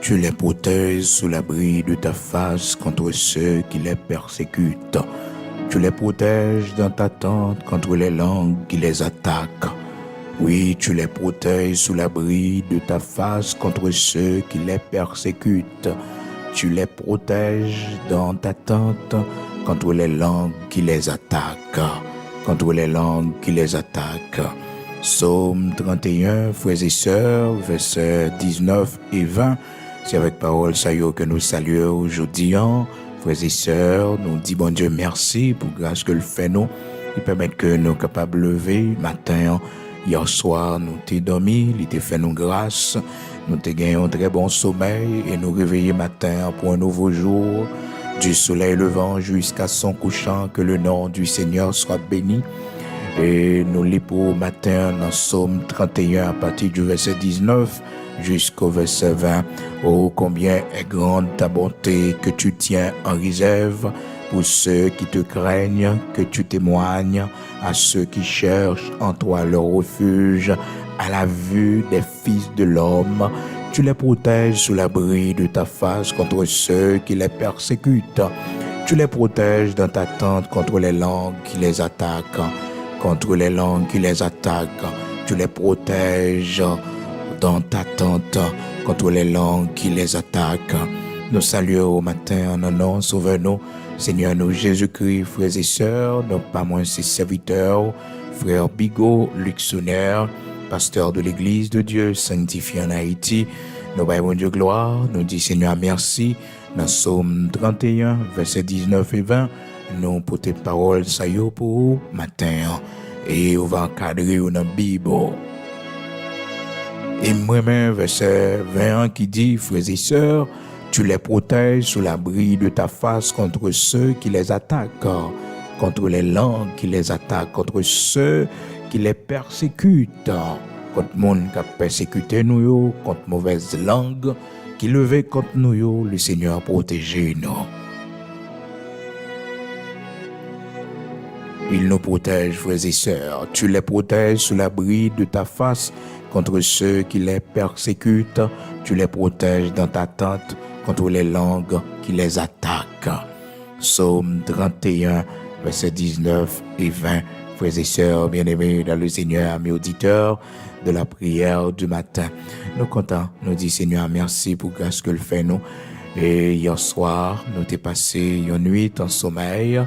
Tu les protèges sous l'abri de ta face contre ceux qui les persécutent. Tu les protèges dans ta tente contre les langues qui les attaquent. Oui, tu les protèges sous l'abri de ta face contre ceux qui les persécutent. Tu les protèges dans ta tente contre les langues qui les attaquent. Contre les langues qui les attaquent. Psaume 31, frères et sœurs, versets 19 et 20. C'est avec parole ça que nous saluons aujourd'hui. Frères et sœurs, nous disons bon Dieu merci pour grâce que le fait nous. Il permet que nous sommes capables de lever matin. Hier soir, nous t'ai dormi, il t'a fait nous grâce. Nous t'ai gagné un très bon sommeil et nous réveiller matin pour un nouveau jour. Du soleil levant jusqu'à son couchant, que le nom du Seigneur soit béni. Et nous lisons pour matin dans Psaume 31 à partir du verset 19 jusqu'au verset 20. Oh, combien est grande ta bonté que tu tiens en réserve pour ceux qui te craignent, que tu témoignes à ceux qui cherchent en toi leur refuge, à la vue des fils de l'homme. Tu les protèges sous l'abri de ta face contre ceux qui les persécutent. Tu les protèges dans ta tente contre les langues qui les attaquent. Contre les langues qui les attaquent. Tu les protèges dans ta tente contre les langues qui les attaquent. Nous saluons au matin en nom, sauve-nous, Seigneur nous Jésus-Christ, frères et sœurs, non pas moins ses serviteurs, frère Bigot, Luxonner, pasteur de l'Église de Dieu, sanctifié en Haïti. Nous voyons Dieu gloire, nous dit Seigneur merci. Dans Psaume 31, versets 19 et 20, nous portons parole ça pour matin et on va encadrer dans la Bible. Et moi-même, verset 21 qui dit, frères et sœurs, tu les protèges sous l'abri de ta face contre ceux qui les attaquent, contre les langues qui les attaquent, contre ceux qui les persécutent, contre le monde qui a persécuté nous, contre mauvaise langue qui levait contre nous, le Seigneur protège nous. Il nous protège, frères et sœurs. Tu les protèges sous l'abri de ta face contre ceux qui les persécutent. Tu les protèges dans ta tente contre les langues qui les attaquent. Psaume 31, versets 19 et 20. Frères et sœurs, bien-aimés dans le Seigneur, amis auditeurs de la prière du matin. Nous comptons, nous disons Seigneur, merci pour grâce que le fait nous. Et hier soir, nous t'ai passé une nuit en sommeil.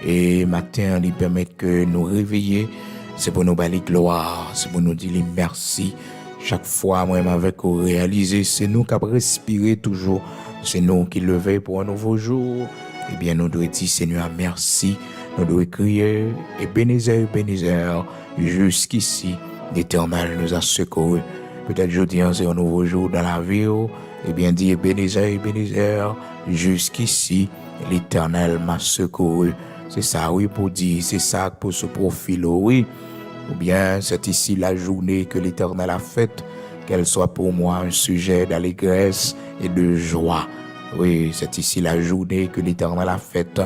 Et matin, il permet que nous réveiller. C'est pour nous balayer gloire, c'est pour nous dire merci. Chaque fois, moi-même avec vous réaliser, c'est nous qui avons respiré toujours. C'est nous qui levons pour un nouveau jour. Eh bien, nous devons dire Seigneur, merci. Nous devons crier, Ebenezer, Ebenezer, jusqu'ici, l'Éternel nous a secourus. Peut-être jeudi, c'est un nouveau jour dans la vie. Eh bien, dit Ebenezer, Ebenezer, jusqu'ici, l'Éternel m'a secouru. C'est ça, oui, pour dire, c'est ça pour ce profil, oui. Ou bien, c'est ici la journée que l'Éternel a faite, qu'elle soit pour moi un sujet d'allégresse et de joie. Oui, c'est ici la journée que l'Éternel a faite.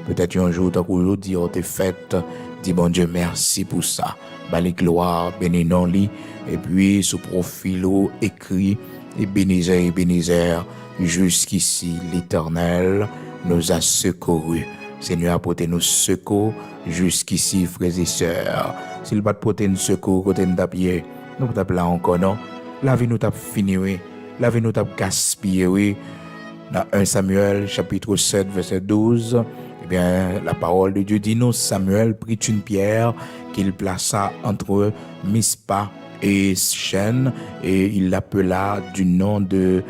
Peut-être un jour, tant qu'aujourd'hui, on t'a faite. Dis, bon Dieu, merci pour ça. Bali gloire, béni non li. Et puis, ce profil, écrit, Ebenezer, Ebenezer, jusqu'ici, l'Éternel nous a secourus. Seigneur, apportez-nous secours jusqu'ici, frères et sœurs. S'il va apporter nous secours, côté nous tapier, nous tapons là encore, non? La vie nous tape fini, oui. La vie nous tape gaspillé, oui. Dans 1 Samuel, chapitre 7, verset 12, eh bien, la parole de Dieu dit nous, Samuel prit une pierre qu'il plaça entre Mispa et Chêne, et il l'appela du nom de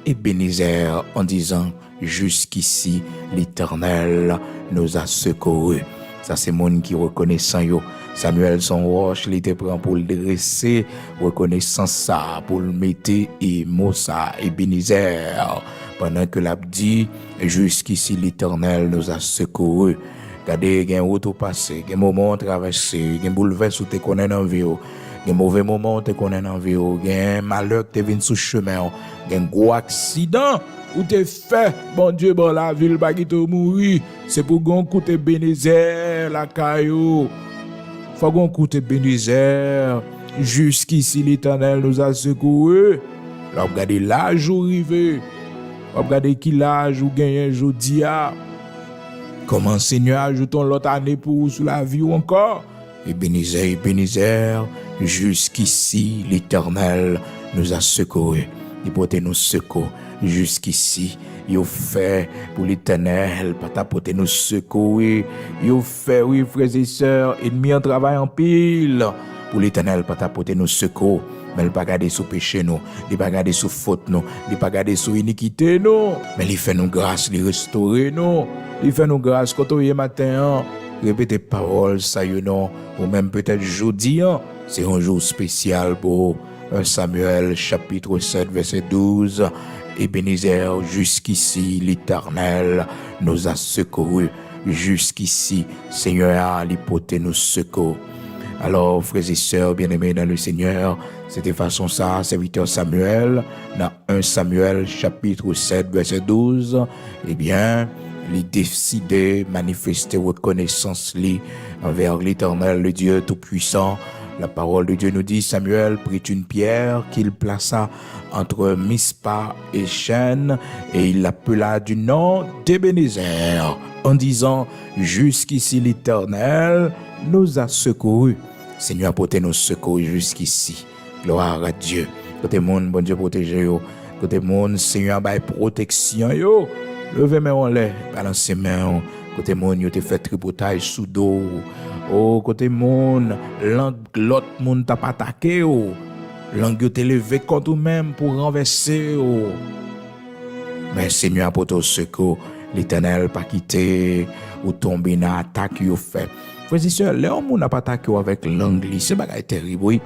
Ebenezer en disant, jusqu'ici, l'Éternel nous a secourus. Ça, c'est monde qui reconnaissant yo. Samuel, son roche, il était prêt pour le dresser, reconnaissant ça, pour le mettre et Mossa, Ebenezer. Pendant que l'a dit, jusqu'ici, l'Éternel nous a secourus. Regardez, il y a un auto passé, il y a un moment traversé, il y a un bouleversement où tu connais dans la vie. Il y a un mauvais moment où tu connais dans la vie. Il y a un malheur qui vient sur le chemin. Il y a un gros accident. Ou t'es fait, bon Dieu, bon la ville, bah qui te mourir. C'est pour qu'on coûte Ebenezer, la caillou. Faut qu'on coûte Ebenezer. Jusqu'ici, l'Éternel nous a secourus. Regardez l'âge où arrivé. Regardez qui l'âge où gagne jodi a. Comment Seigneur ajoute l'autre année pour sous la vie ou encore. Ebenezer, jusqu'ici l'Éternel nous a secourus. Il porte nous secours jusqu'ici. Il fait pour l'Éternel, pas t'apporter nous secourir. Il fait, oui, frères et sœurs, ennemis en travail en pile. Pour l'Éternel, pas t'apporter nous secours. Mais il ne pas garder sous péché nous, il ne pas garder sous faute nous, il ne pas garder sous iniquité nous. Mais il fait nous grâce, il restaurer nous. Il fait nous grâce quand on est matin. Répétez paroles, ça y est non, ou même peut-être jeudi. C'est un jour spécial pour 1 Samuel chapitre 7 verset 12. Ebenezer, jusqu'ici l'Éternel nous a secourus. Jusqu'ici, Seigneur a porté nos secours. Alors, frères et sœurs bien-aimés dans le Seigneur, c'était façon ça, serviteur Samuel, dans 1 Samuel chapitre 7 verset 12, eh bien, il décidait manifester reconnaissance envers l'Éternel, le Dieu Tout-Puissant. La parole de Dieu nous dit, Samuel prit une pierre qu'il plaça entre Mispa et Chêne et il l'appela du nom d'Ebenezer en disant, jusqu'ici l'Éternel nous a secourus. Seigneur, portez nos secours jusqu'ici. Gloire à Dieu. Côté monde, bon Dieu protégez yo. Côté monde, Seigneur, bail protection yo. Levez main en l'air, balancez main. Côté monde, yo te fait tripotage sous dos. Oh, côté monde, l'autre monde t'a pas attaqué yo. Langue yo te levé contre même pour renverser yo. Mais Seigneur, pour ton secours, l'Éternel pas quitté ou tomber dans l'attaque yo fait. Frères et sœurs, les hommes n'a pas attaqué avec l'anglais, c'est bagay terrible, oui.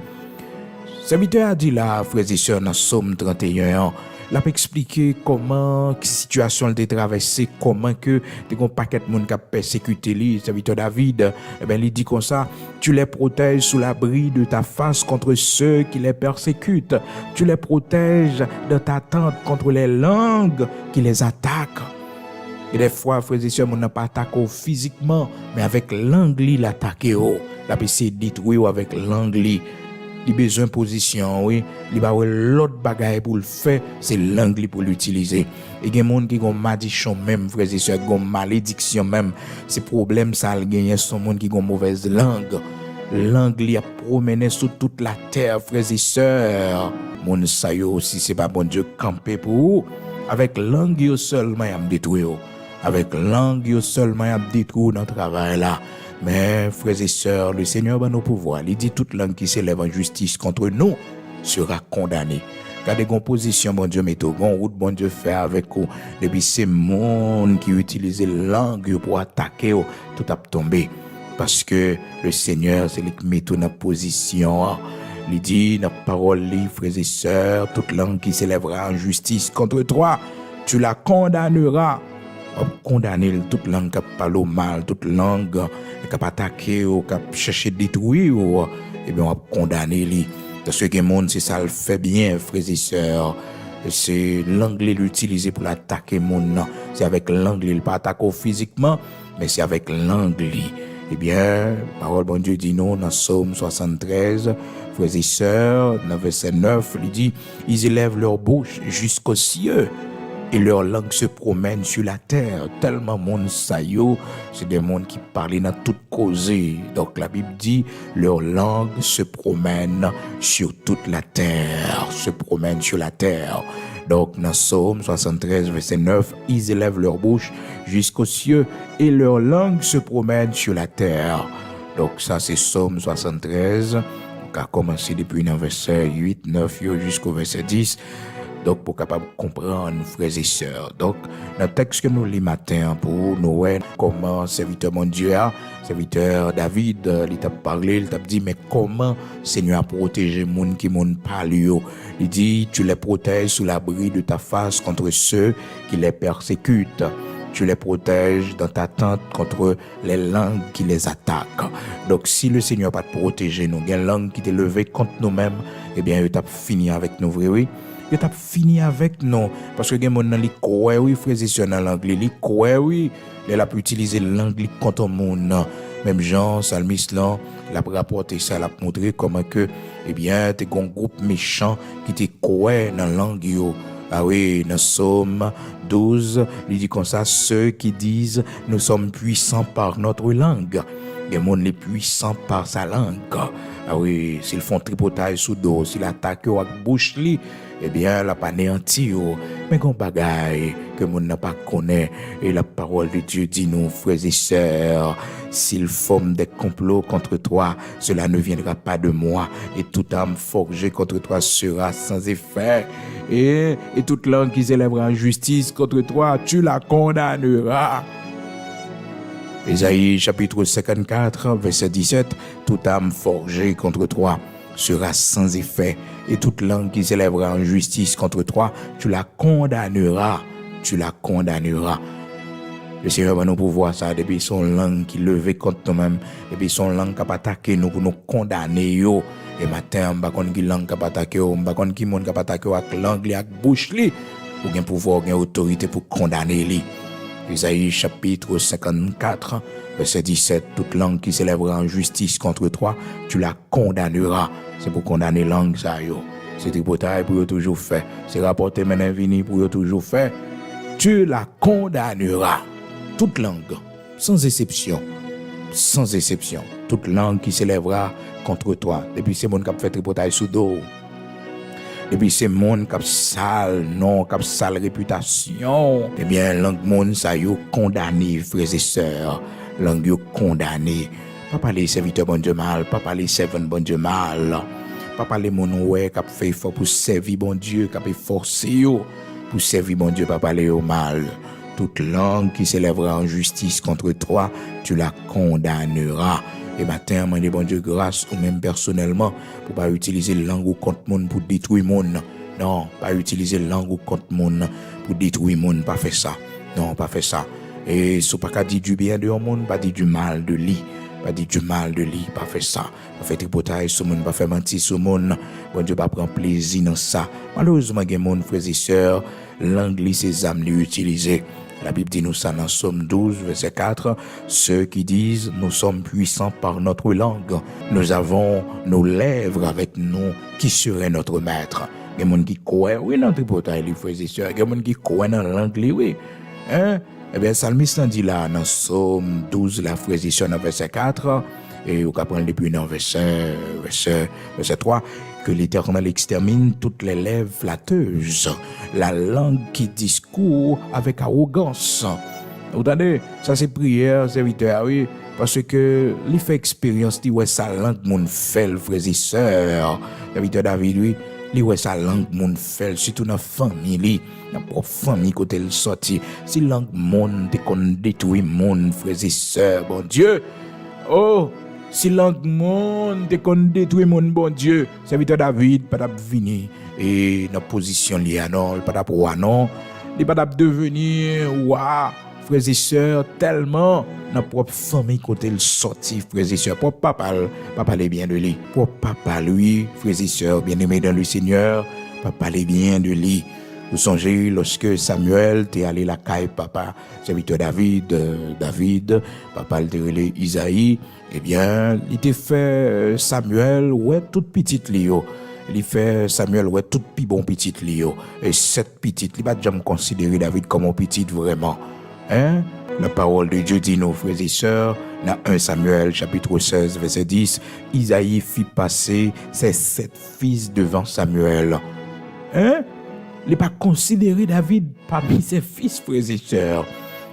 Serviteur a dit là, frères et sœurs, dans Somme 31, il a expliqué comment, situation elle a traversée, comment que, des paquet de monde qui a persécuté lui, serviteur David, eh ben, il dit comme ça, tu les protèges sous l'abri de ta face contre ceux qui les persécutent. Tu les protèges de ta tente contre les langues qui les attaquent. Et des fois, frères et sœurs, on n'a pas attaqué physiquement, mais avec l'anglais, l'attaqué. La PC détruit avec l'anglais. Il a besoin de position, oui. Il a l'autre bagaille pour le faire, c'est l'anglais pour l'utiliser. Et il y a des gens qui ont malédiction même, frères et sœurs, qui ont malédiction même. Ces problèmes, ça a gagné, ce sont des gens qui ont mauvaise langue. L'anglais a promené sur toute la terre, frères et sœurs. Mon sayo aussi, c'est pas bon Dieu camper pour vous. Avec l'anglais seulement, il a détruit. Avec langue seulement a détruit notre travail là. Mais frères et sœurs, le Seigneur va nous pouvoir. Il dit toute langue qui s'élève en justice contre nous sera condamnée. Gardez une position, bon Dieu, mettez une route, bon Dieu, fait avec vous. Depuis ces monde qui utilisent langue pour attaquer, tout a tombé. Parce que le Seigneur, c'est lui qui met tout dans position. Il dit, dans la parole, frères et sœurs, toute langue qui s'élèvera en justice contre toi, tu la condamneras. On condamner toute langue qui parle mal, toute langue qui a attaqué ou qui a cherché à détruire, et bien on condamner lui. Parce que le monde, c'est ça le fait bien, frères et sœurs. C'est l'anglais l'utiliser pour attaquer le monde. C'est avec l'anglais, il ne pas attaquer physiquement, mais c'est avec l'anglais. Eh bien, parole bon Dieu dit non dans Psaume 73, frères et sœurs, dans verset 9, il dit, ils élèvent leur bouche jusqu'aux cieux. Et leur langue se promène sur la terre. Tellement monde sayo, c'est des mondes qui parlent dans toute cause. Donc la Bible dit, leur langue se promène sur toute la terre. Se promène sur la terre. Donc dans Psaume 73, verset 9, ils élèvent leur bouche jusqu'aux cieux et leur langue se promène sur la terre. Donc ça c'est Psaume 73, qui a commencé depuis le verset 8, 9 jusqu'au verset 10. Donc, pour capable comprendre, frères et sœurs. Donc, dans le texte que nous lisons matin, pour nous voir comment serviteur mon Dieu, serviteur David, il t'a parlé, il t'a dit, mais comment Seigneur a protégé les gens qui m'ont parlé. Il dit, tu les protèges sous l'abri de ta face contre ceux qui les persécutent. Tu les protèges dans ta tente contre les langues qui les attaquent. Donc, si le Seigneur pas te protéger, nous, il y a une langue qui t'est levée contre nous-mêmes, eh bien, il t'a fini avec nous, vrai, oui. Il t'a fini avec nous. Parce que, il y a des gens qui croient, oui, frères et sœurs, dans l'anglais, ils croient, oui, il a pu utiliser l'anglais contre le monde. Même Jean, Salmiste, là, il a rapporté ça, il a montré comment que, eh bien, t'es un groupe méchant qui te croit dans la langue, yo. Ah oui, dans Somme 12, il dit comme ça, ceux qui disent, nous sommes puissants par notre langue. Les gens les puissants par sa langue. Ah oui, s'ils font tripotage sous dos, s'ils attaquent avec bouche li, eh bien, la pas anéanti. Mais qu'on bagaille que mon n'a pas connaît. Et la parole de Dieu dit nous, frères et sœurs, s'ils forment des complots contre toi, cela ne viendra pas de moi. Et toute âme forgée contre toi sera sans effet. Et toute langue qui s'élèvera en justice contre toi, tu la condamneras. Ésaïe chapitre 54, verset 17, toute âme forgée contre toi sera sans effet, et toute langue qui s'élèvera en justice contre toi, tu la condamneras, tu la condamneras. Le Seigneur va nous pouvoir ça depuis son langue qui levait contre nous-mêmes, depuis son langue qui a attaqué nous pour nous condamner. Yo. Et matin, on va qui langue qui a attaqué, on va qui monde qui a attaqué avec langue, avec bouche, pour bien pouvoir, bien autorité pour condamner lui. Ésaïe chapitre 54, verset 17, toute langue qui s'élèvera en justice contre toi, tu la condamneras. C'est pour condamner langue ça yo. C'est tripotage pour toujours fait. C'est rapporter maintenant vini pour toujours fait. Tu la condamneras. Toute langue, sans exception. Sans exception. Toute langue qui s'élèvera contre toi. Depuis c'est monde qui a fait tripotage sous dos. Depuis c'est monde qui a sale nom, qui a sale réputation. Eh bien, langue monde ça yo condamné, frères et sœurs. Langue yo condamné. Pas parler serviteur bon Dieu mal, pas parler servant bon Dieu mal. Pas parler mon ouais qui a fait effort pour servir bon Dieu, qui a forcé yo pour servir bon Dieu, pas parler au mal. Toute langue qui s'élèvera en justice contre toi, tu la condamneras. Et matin, moi, bon Dieu, grâce ou même personnellement, pour pas utiliser langue ou contre monde pour détruire monde. Non, pas utiliser langue ou contre monde pour détruire monde, pas faire ça. Non, pas faire ça. Et si pas qu'à dire du bien de monde, pas dire du mal de lui. Pas dire du mal de lui, pas faire ça. Pas faire tripotage sur monde, pas faire mentir sur monde. Bon Dieu, pas prendre plaisir dans ça. Malheureusement, il y a des gens, frères et sœurs, l'anglais, ces âmes, l'utiliser. La Bible dit nous ça dans Somme 12, verset 4. Ceux qui disent nous sommes puissants par notre langue. Nous avons nos lèvres avec nous. Qui serait notre maître? Il y a des gens qui croient, oui, dans le tripotage, les frères et sœurs. Il y a des gens qui croient dans l'anglais, oui. Hein? Eh bien, Salmiste dit là, dans Somme 12, la frères et sœurs, dans verset 4. Et on comprend depuis dans verset 3 que l'Éternel extermine toutes les lèvres flatteuses, la langue qui discourt avec arrogance. Vous entendez? Ça c'est prière, serviteur, oui, parce que il fait expérience, il ouais sa langue mon fait, frères et sœurs. Serviteur David, oui, il ouais sa langue mon fait, surtout dans la famille, dans la propre famille côté le sorti. Si langue mon te qu'on détruit mon frères et sœurs, bon Dieu. Oh, si langue monde te qu'on détruit mon bon Dieu, serviteur David pas venir et dans position liée non, pas pour non, il pas devenir ouah, frères et sœurs tellement dans propre famille côté le sorti frères et sœurs, pour papa parler bien de lui, pour papa lui, frères et sœurs bien-aimés dans le Seigneur, pas parler bien de lui. Vous songez lorsque Samuel t'est allé la caille papa, serviteur David, papa le relé Isaïe, eh bien, il t'a fait Samuel ouais toute petite lio. Il fait Samuel ouais toute pi bon petite lio. Et cette petite, il va jamais considérer David comme un petit vraiment. Hein? La parole de Dieu dit nos frères et sœurs, dans 1 Samuel chapitre 16 verset 10, Isaïe fit passer ses 7 fils devant Samuel. Hein? Il n'est pas considéré David parmi ses fils, frères et sœurs.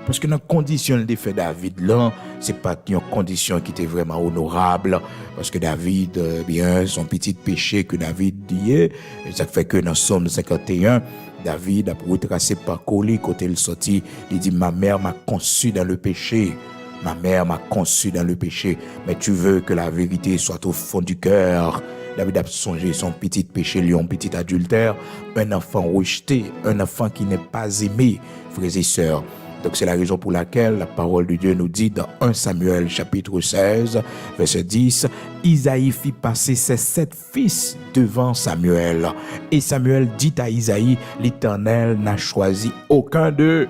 Parce que dans la condition de fait David là, c'est pas une condition qui était vraiment honorable. Parce que David, bien, son petit péché que David dit, ça fait que dans Somme 51, David a retracé par colis côté le sorti. Il dit, ma mère m'a conçu dans le péché. Ma mère m'a conçu dans le péché. Mais tu veux que la vérité soit au fond du cœur. David a songé son petit péché, lion, petit adultère, un enfant rejeté, un enfant qui n'est pas aimé, frères et sœurs. Donc c'est la raison pour laquelle la parole de Dieu nous dit dans 1 Samuel chapitre 16, verset 10, Isaïe fit passer ses 7 fils devant Samuel. Et Samuel dit à Isaïe, l'Éternel n'a choisi aucun d'eux,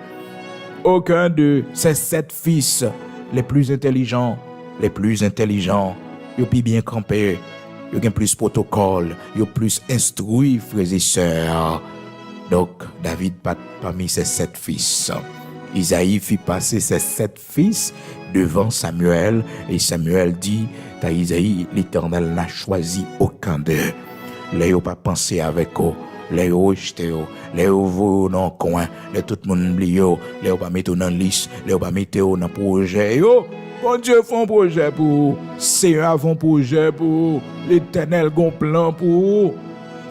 ces 7 fils les plus intelligents, ils ont bien campé, ils ont plus protocole, ils ont plus instruit, frères et sœurs. Donc David parmi ses 7 fils. Isaïe fit passer ses 7 fils devant Samuel, et Samuel dit à Isaïe, l'Éternel n'a choisi aucun d'eux. Les n'a pas pensé avec eux, les ont rejeté, les ont vu dans le coin, les tout le monde oublie, les n'a pas mis dans la liste, les n'a pas mis dans le projet. Bon Dieu fait un projet pour vous, Seigneur fait un projet pour vous, l'Éternel a un plan pour vous.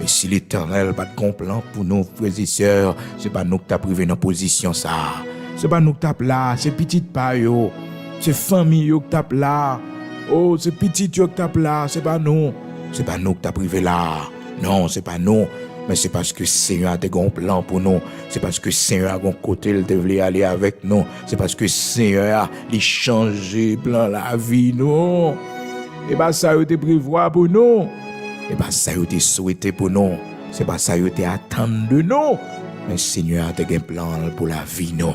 Et si l'Éternel n'a pas de plan pour nous, frères et sœurs, c'est pas nous qui t'as privé dans position ça. C'est pas nous qui tape là, c'est petit pas yo. C'est famille yo qui tape là. Oh, c'est petit yo qui tape là, c'est pas nous. C'est pas nous qui t'a privé là. Non, c'est pas nous. Mais c'est parce que Seigneur a un plan pour nous. C'est parce que Seigneur a un côté, il devait aller avec nous. C'est parce que Seigneur a changé plan la vie nous. Et bah ça a été prévoir pour nous. Et bah ça a été souhaité pour nous. C'est pas ça a été attendu de nous. Mais Seigneur a un plan pour la vie nous.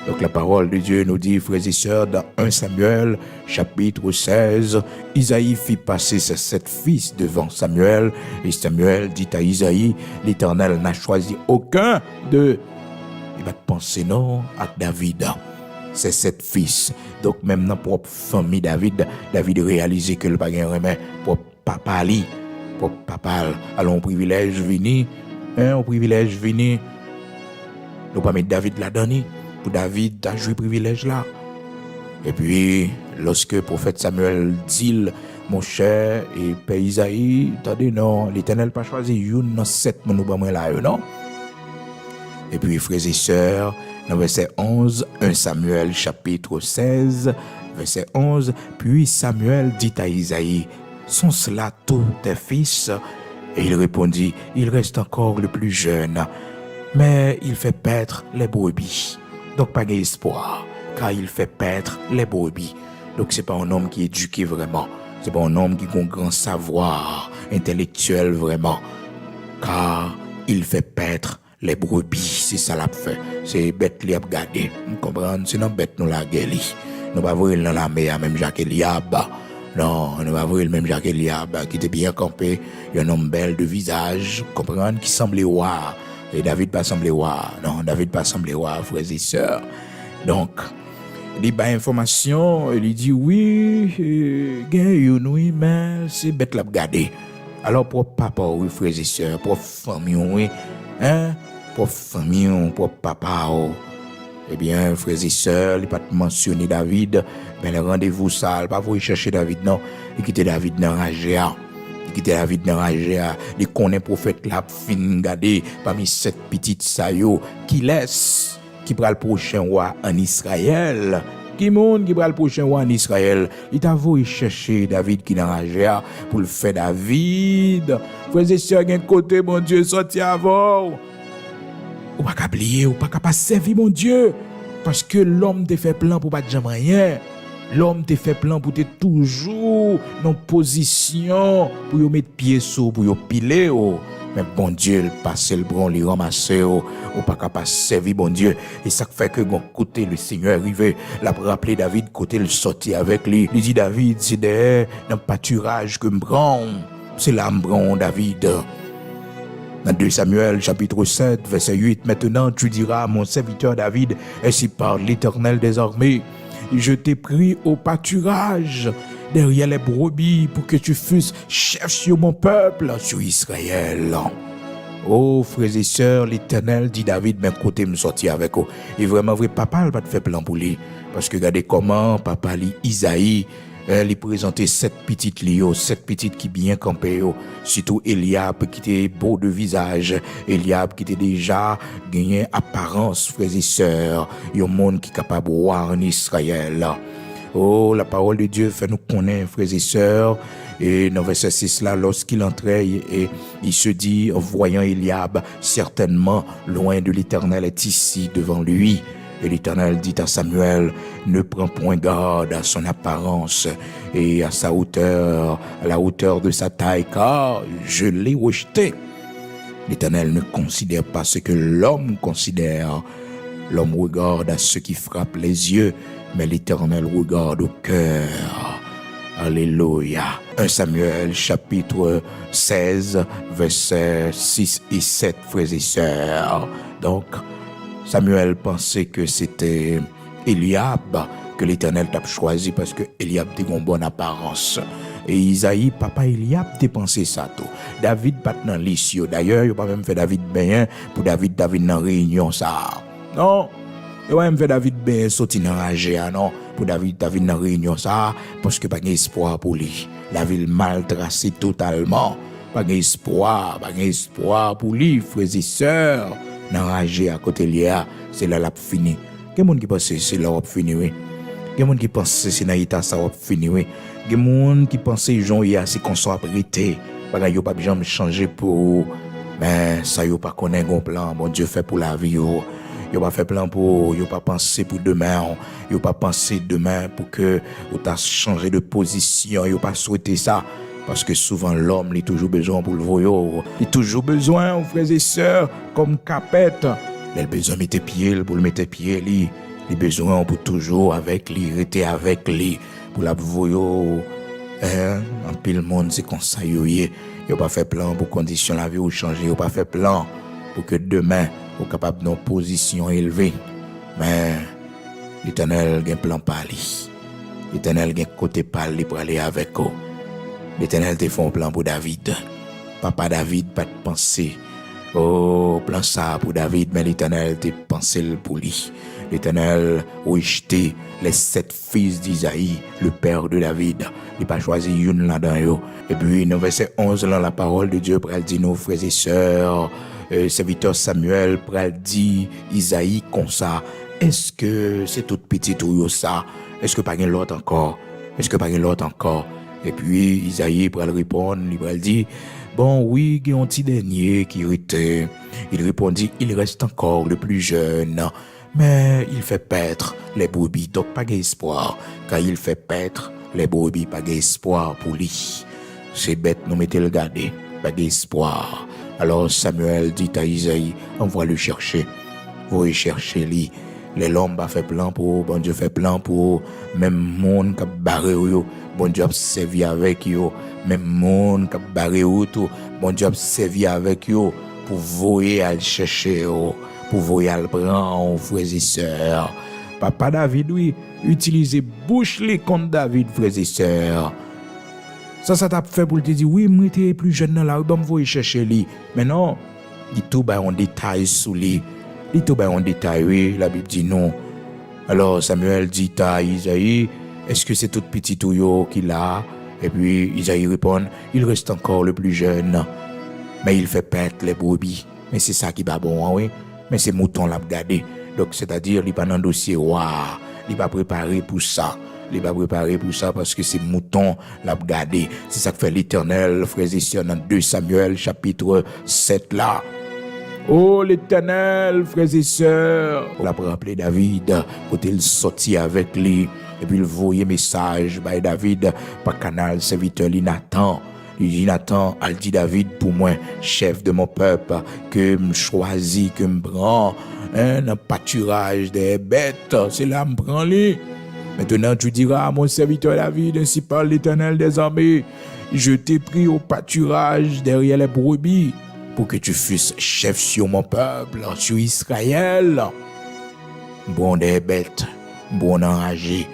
Donc la parole de Dieu nous dit, frères et sœurs, dans 1 Samuel, chapitre 16, Isaïe fit passer ses 7 fils devant Samuel, et Samuel dit à Isaïe, l'Éternel n'a choisi aucun d'eux. Il va penser non à David, ses 7 fils. Donc même dans la propre famille David réalisait que le pagan remet pour papa li, pour papa, alors un privilège vini, un privilège vini, nous pas mettre David là-dedans. Pour David, a joué privilège là. Et puis, lorsque le prophète Samuel dit, mon cher et père Isaïe, attendez, non, l'Éternel pas choisi une dans 7 monobamens là, non? Et puis, frères et sœurs, dans verset 11, 1 Samuel chapitre 16, verset 11, puis Samuel dit à Isaïe, sont cela tous tes fils? Et il répondit, il reste encore le plus jeune, mais il fait paître les brebis. Donc, pas d'espoir, car il fait paître les brebis. Donc, c'est pas un homme qui est éduqué vraiment. C'est pas un homme qui a un grand savoir intellectuel vraiment. Car il fait paître les brebis. C'est ça l'a fait. C'est bête li a gardé. Vous comprenez? C'est non bête nous la gueule. Nous pas voir dans la mer, même Jacques Eliab. Non, nous pas voir le même Jacques Eliab qui était bien campé. Un homme bel de visage. Vous comprenez? Qui semblait roi. Et David pas semblé roi. Non, David pas semblé roi, frères et sœurs. Donc, il dit information, il dit oui, oui, mais c'est bête la garder. Alors pour papa, oui, frères et sœurs, pour famille, oui, pour famille, pour papa, eh bien, frères et sœurs, il pas mentionné David, mais le rendez-vous ça, il pas vous chercher David, non, il quitte David dans Ragéa. Qui était David dans Ragéa, il connaît prophète là, fin gardé parmi 7 petites sayo qui laisse, qui prend le prochain roi en Israël. Qui monde qui prend le prochain roi en Israël? Il t'a voulu chercher David qui dans Ragéa pour le faire David. Frères et sœurs, un côté, mon Dieu, sorti avant. Ou pas qu'à oublier, ou pas qu'à servir, mon Dieu. Parce que l'homme te fait plan pour pas de jamais rien. L'homme te fait plan pour te toujours dans position pour y mettre pied sous, pour y piler. Mais bon Dieu, le passer le bron, le ramasser, ou pas capable de servir bon Dieu. Et ça fait que bon côté le Seigneur arrivé, l'a rappelé David côté le sorti avec lui. Il dit David, c'est derrière dans le pâturage que me prend. C'est là me prend David. Dans 2 Samuel chapitre 7 verset 8, maintenant tu diras à mon serviteur David, ainsi parle l'Éternel des armées. Je t'ai pris au pâturage derrière les brebis pour que tu fusses chef sur mon peuple, sur Israël. Oh, frères et sœurs, l'Éternel dit David, mais côté me sortir avec eux. Et vraiment, vrai, papa, il va te faire plan pour lui. Parce que regardez comment papa lit Isaïe, il présentait 7 petites lios, 7 petites qui bien campées, surtout Eliab qui était beau de visage, Eliab qui était déjà gagné apparence, frères et sœurs, il y a un monde qui est capable de voir en Israël. Oh, la parole de Dieu fait nous connaître, frères et sœurs, et dans verset 6 là, lorsqu'il entrait, et il se dit, en voyant Eliab, certainement, loin de l'Éternel est ici devant lui. Et l'Éternel dit à Samuel, ne prends point garde à son apparence et à sa hauteur, à la hauteur de sa taille, car je l'ai rejeté. L'Éternel ne considère pas ce que l'homme considère. L'homme regarde à ce qui frappe les yeux, mais l'Éternel regarde au cœur. Alléluia. 1 Samuel chapitre 16, versets 6 et 7, frères et sœurs. Donc, Samuel pensait que c'était Eliab que l'Éternel t'a choisi parce que Eliab a une bonne apparence. Et Isaïe, papa Eliab, t'a pensé ça tout. David pas dans l'issue. D'ailleurs, il n'a pas même fait David bien pour David dans réunion ça. Non. Il n'a même fait David bien sorti dans la non. Pour David dans réunion ça parce que pas d'espoir pour lui. La ville mal tracée totalement. Pas d'espoir pour lui, frères et sœurs. N'enragé à côté lié, c'est là la fini. Quel monde qui pense c'est là la fini oui. Quel monde qui pense c'est dans état ça va fini oui. Quel monde qui pense Jean y a c'est qu'on soit prêté. Pas yo pas jamais changer pour mais ça yo pas connaît un plan bon Dieu fait pour la vie yo. Yo pas fait plan pour yo pas penser pour demain, yo pas penser demain pour que ou t'a changer de position, yo pas souhaiter ça. Parce que souvent l'homme il a toujours besoin pour le voyou. Il a toujours besoin, frères et sœurs, comme capette. Il a besoin de mettre pied pour le mettre pied. Il a besoin pour toujours avec lui, rester avec lui. Pour la voyou. En pile monde, c'est comme ça. Il n'a pas fait plan pour condition la vie ou changer. Il n'a pas fait plan pour que demain, vous soyez capable d'une position élevée. Mais l'Éternel a un plan par lui. L'Éternel a un côté par lui pour aller avec vous. L'Éternel te fait un plan pour David. Papa David pas de penser. Oh, plan ça pour David, mais l'Éternel te pensé pour lui. L'Éternel a rejeté les 7 fils d'Isaïe, le père de David. Il n'a pas choisi une là-dedans. Et puis, dans verset 11, là, la parole de Dieu pral dit nos frères et sœurs, serviteur Samuel pral dit Isaïe comme ça. Est-ce que c'est tout petit ou ça? Est-ce que pas une l'autre encore? Est-ce que pas une l'autre encore? Et puis, Isaïe va répondre, il va dire, bon, oui, il y a un petit dernier qui était. Il répondit, il reste encore le plus jeune, mais il fait paître les brebis, donc pas d'espoir, car il fait paître les brebis, pas d'espoir pour lui. C'est bête, nous mettez le garder, pas d'espoir. Alors Samuel dit à Isaïe, on va le chercher, vous allez chercher lui. Les l'homme a fait plan pour, bon Dieu fait plan pour, même monde qui a barré yo, bon Dieu a servi avec yo, même monde qui a barré yo tout, bon Dieu a servi avec yo, pour voyer à le chercher yo, pour voyer à le prendre, frères et sœurs. Papa David, oui, utilisez bouche les contre David, frères et sœurs. Ça t'a fait pour te dire, oui, moi j'étais plus jeune dans la rue, bon, voyer chercher lui. Mais non, il tout ba en détail sous lui. Il tout en détail, oui, la Bible dit non. Alors Samuel dit à Isaïe, est-ce que c'est tout petit touyo qu'il a? Et puis Isaïe répond, il reste encore le plus jeune, mais il fait paître les brebis. Mais c'est ça qui va bon, oui. Mais c'est mouton l'a gardé. Donc c'est-à-dire, il pas dans dossier, waouh, il pas préparé pour ça. Il pas préparé pour ça parce que c'est mouton l'a gardé. C'est ça que fait l'Éternel, frères et sœurs, dans 2 Samuel chapitre 7 là. Oh l'Éternel, frères et sœurs, on a rappelé David, quand il sortit avec lui, et puis il voyait message, by David, par canal, serviteur, Nathan. Il dit, Nathan, elle dit David, pour moi, chef de mon peuple, que me choisit, que me prend, un pâturage des bêtes, c'est là me prend lui. Maintenant, tu diras à mon serviteur David, ainsi parle l'Éternel des armées, je t'ai pris au pâturage derrière les brebis, pour que tu fusses chef sur mon peuple, sur Israël. Bon des bêtes, bon enragé.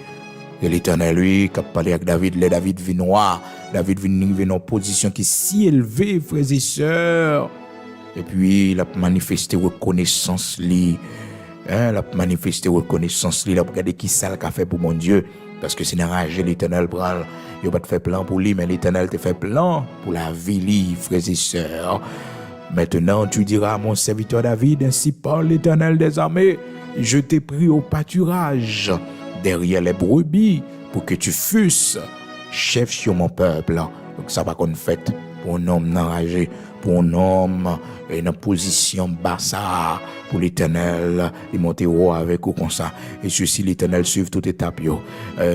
Et l'Éternel, lui, qui a parlé avec David, les David vinois. David vient en position qui est si élevée, frères et sœurs. Et puis, il a manifesté reconnaissance, lui. Il a manifesté reconnaissance, lui. Il a regardé qui ça qu'a fait pour mon Dieu. Parce que c'est enragé, l'Éternel prend. Il n'a pas fait plan pour lui, mais l'Éternel te fait plan pour la vie, lui, frères et sœurs. Maintenant, tu diras à mon serviteur David, ainsi parle l'Éternel des armées, je t'ai pris au pâturage derrière les brebis pour que tu fusses chef sur mon peuple. Donc ça va qu'on fait pour un homme enragé, pour un homme et dans position bassa pour l'Éternel, il monter haut avec ou comme ça. Et ceci, l'Éternel suive toute étape yo.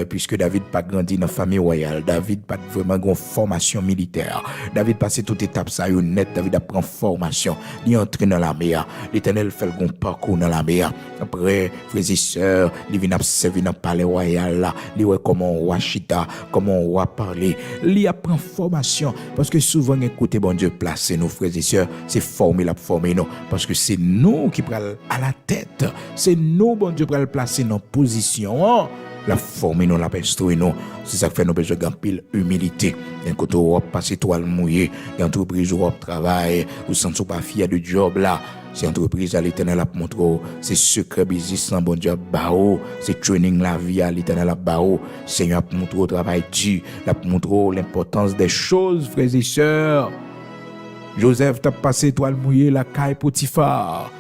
Puisque David pas grandi dans la famille royale, David pas vraiment une formation militaire. David passé toute étape ça yo net, David apprend formation, il entre dans l'armée. L'Éternel fait le parcours dans l'armée. Après, frères et sœurs, il vient servir dans le palais royal là, il voit comment on va chita, comment on va parler. Il apprend formation parce que souvent écoutez bon Dieu placer nos frères et sœurs, c'est former nous parce que c'est nous qui prenons à la tête, c'est nous bon Dieu prenons placer dans position, la former nous, la instruire nous. C'est ça qui fait nous besoin d'un pile humilité. Un côté on va passer toile mouillée, l'entreprise on travail, ou sans pas fier de job là. C'est entreprise à l'Éternel a montré, c'est secret business bon Dieu bao, c'est training la vie à l'Éternel a bao. Seigneur a montré au travail Dieu, l'a montré l'importance des choses, frères et sœurs. Joseph t'a passé toile mouillée la caille Potiphar.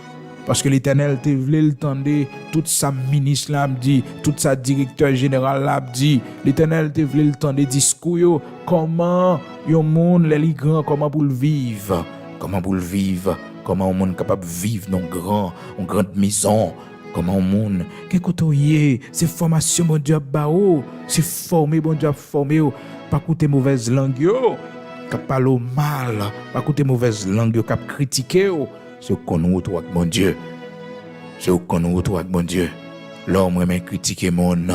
Parce que l'Éternel te voulait le tendre, toute sa ministre l'a dit, toute sa directeur général l'a dit. L'Éternel te voulait le tendre discours yo, comment yon monde les grand, comment pour le vivre, comment pour le vivre. Comment on monde capable de vivre dans une grande maison, comment on monde qu'écoutez c'est formation bon Dieu bao, c'est former bon Dieu former pas écouter mauvaise langue yo, cap parler mal, pas écouter mauvaise langue yo, cap critiquer c'est qu'on retrouve avec bon Dieu. C'est qu'on retrouve avec bon Dieu. L'homme même critiquer monde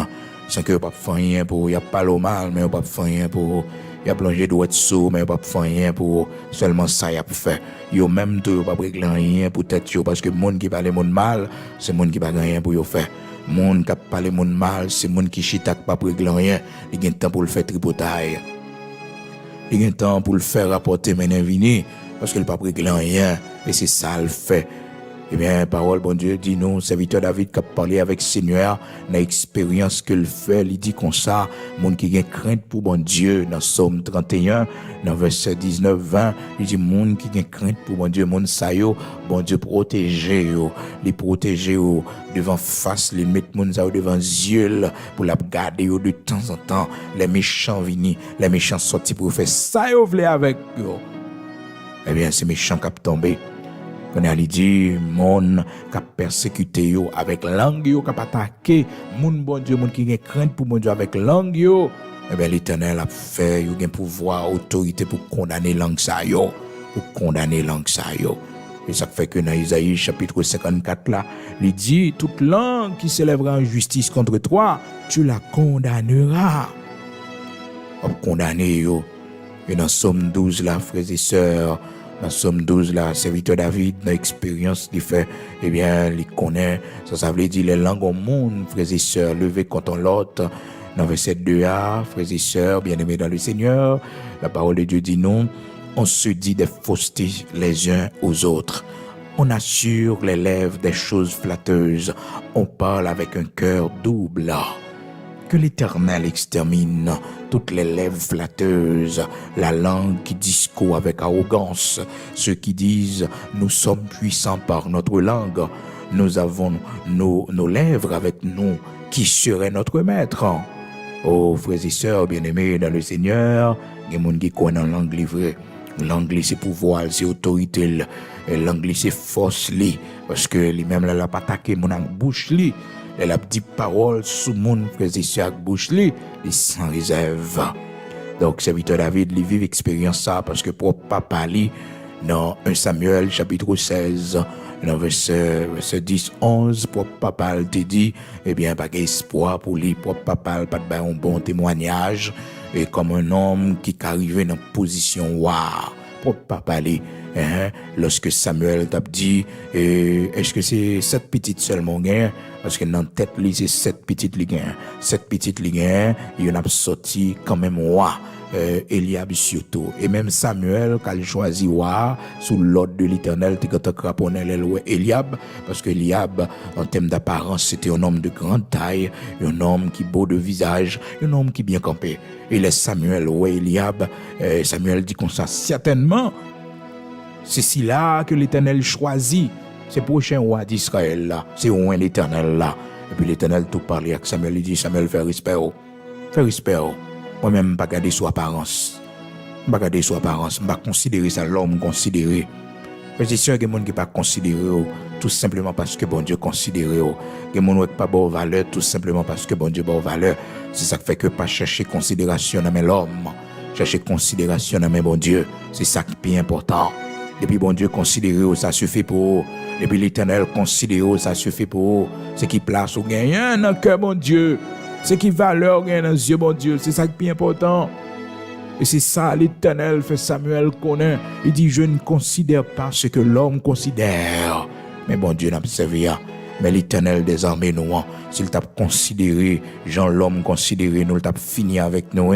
sans que pas faire rien pour y a parler mal mais pas faire rien pour il a plongé doit être sous mais pas faire rien pour seulement ça y a fait yo même tout pas régler rien pour tête yo parce que monde qui parle monde mal c'est monde qui pas rien pour yo faire monde qui parle monde mal c'est monde qui chita pas régler rien il gagne temps pour le faire tripotaille il gagne temps pour le faire rapporter maintenant vini parce qu'il pas régler rien et c'est ça le fait. Eh bien, parole, bon Dieu, dit nous, serviteur David qui a parlé avec Seigneur, dans l'expérience qu'il fait, il dit comme ça, monde qui a crainte pour bon Dieu, dans Somme 31, dans verset 19-20, il dit, monde qui a crainte pour bon Dieu, monde ça yo, bon Dieu protéger yo, les protéger yo, devant face, les mettre monde ça devant yeux, pour la garder yo de temps en temps, les méchants vini, les méchants sortis pour faire ça yo vle avec yo. Eh bien, ces méchants qui ont tombé. On a dit, mon qui a persécuté yo avec langue yo, qui a attaqué, mon bon Dieu, mon qui a crainte pour mon Dieu avec langue yo, eh bien l'Éternel a fait, yo gen pouvoir, autorité pour condamner langue ça yo, pour condamner langue ça yo. Et ça fait que dans Isaïe chapitre 54 là, il dit, toute langue qui s'élèvera en justice contre toi, tu la condamneras. On condamner yo. Et dans Somme 12 là, frères et sœurs, dans Somme 12 là, serviteur David, dans l'expérience qu'il fait, eh bien, il connaît, ça veut dire les langues au monde, frères et sœurs, levées contre l'autre. Dans verset 2a, frères et sœurs, bien-aimés dans le Seigneur, la parole de Dieu dit non, on se dit des faussetés les uns aux autres. On assure les lèvres des choses flatteuses. On parle avec un cœur double. Que l'Éternel extermine toutes les lèvres flatteuses, la langue qui discourt avec arrogance, ceux qui disent « nous sommes puissants par notre langue, nous avons nos lèvres avec nous, qui serait notre maître ?» Oh, frères et sœurs bien-aimés dans le Seigneur, il y a des gens qui connaissent la langue livrée. L'anglais c'est pouvoir, c'est autorité, l'anglais c'est force, parce que lui-même là pas attaqué mon bouche li. Elle a dit parole sous mon frère et sœur bouche li sans réserve. Donc serviteur David lui vive expérience ça parce que pour papa li dans 1 Samuel chapitre 16 dans verset 10 11 pour papa te dit eh bien pas d'espoir pour lui pour papa pas de un bon témoignage et comme un homme qui arrivé dans position roi pour papa li lorsque Samuel t'a dit est-ce que c'est cette petite seulement gain parce que dans tête li c'est cette petite li gain cette petite li gain il en a sorti quand même roi Eliab surtout et même Samuel quand il choisi roi sous l'ordre de l'Éternel t'es quand craponner Eliab parce que Eliab en termes d'apparence c'était un homme de grande taille un homme qui beau de visage un homme qui bien campé et laisse Samuel Eliab Samuel dit comme ça certainement c'est si là que l'Éternel choisit c'est prochain roi d'Israël là c'est loin l'Éternel là et puis l'Éternel tout parler avec Samuel il dit Samuel fais respect moi-même pas garder son apparence Pas regarder son apparence, pas considérer ça l'homme considéré. Frères et sœurs, il y a des gens qui ne pas considérer tout simplement parce que bon Dieu considère. Il y a des gens qui pas bon valeur tout simplement parce que bon Dieu bon valeur. C'est ça qui fait que pas chercher considération dans l'homme, chercher considération dans bon Dieu. C'est ça qui est plus important. Depuis bon Dieu considère, ça suffit pour eux. Depuis l'Éternel considère, ça suffit pour eux. Ce qui place ou gagne dans le cœur bon Dieu. Ce qui valeur gagne dans les yeux bon Dieu. C'est ça qui est plus important. Et c'est ça l'Éternel fait Samuel connaît. Il dit je ne considère pas ce que l'homme considère. Mais bon Dieu n'a pas servi. Mais l'Éternel des armées nous, s'il t'a considéré, Jean l'homme considéré, nous t'a fini avec nous.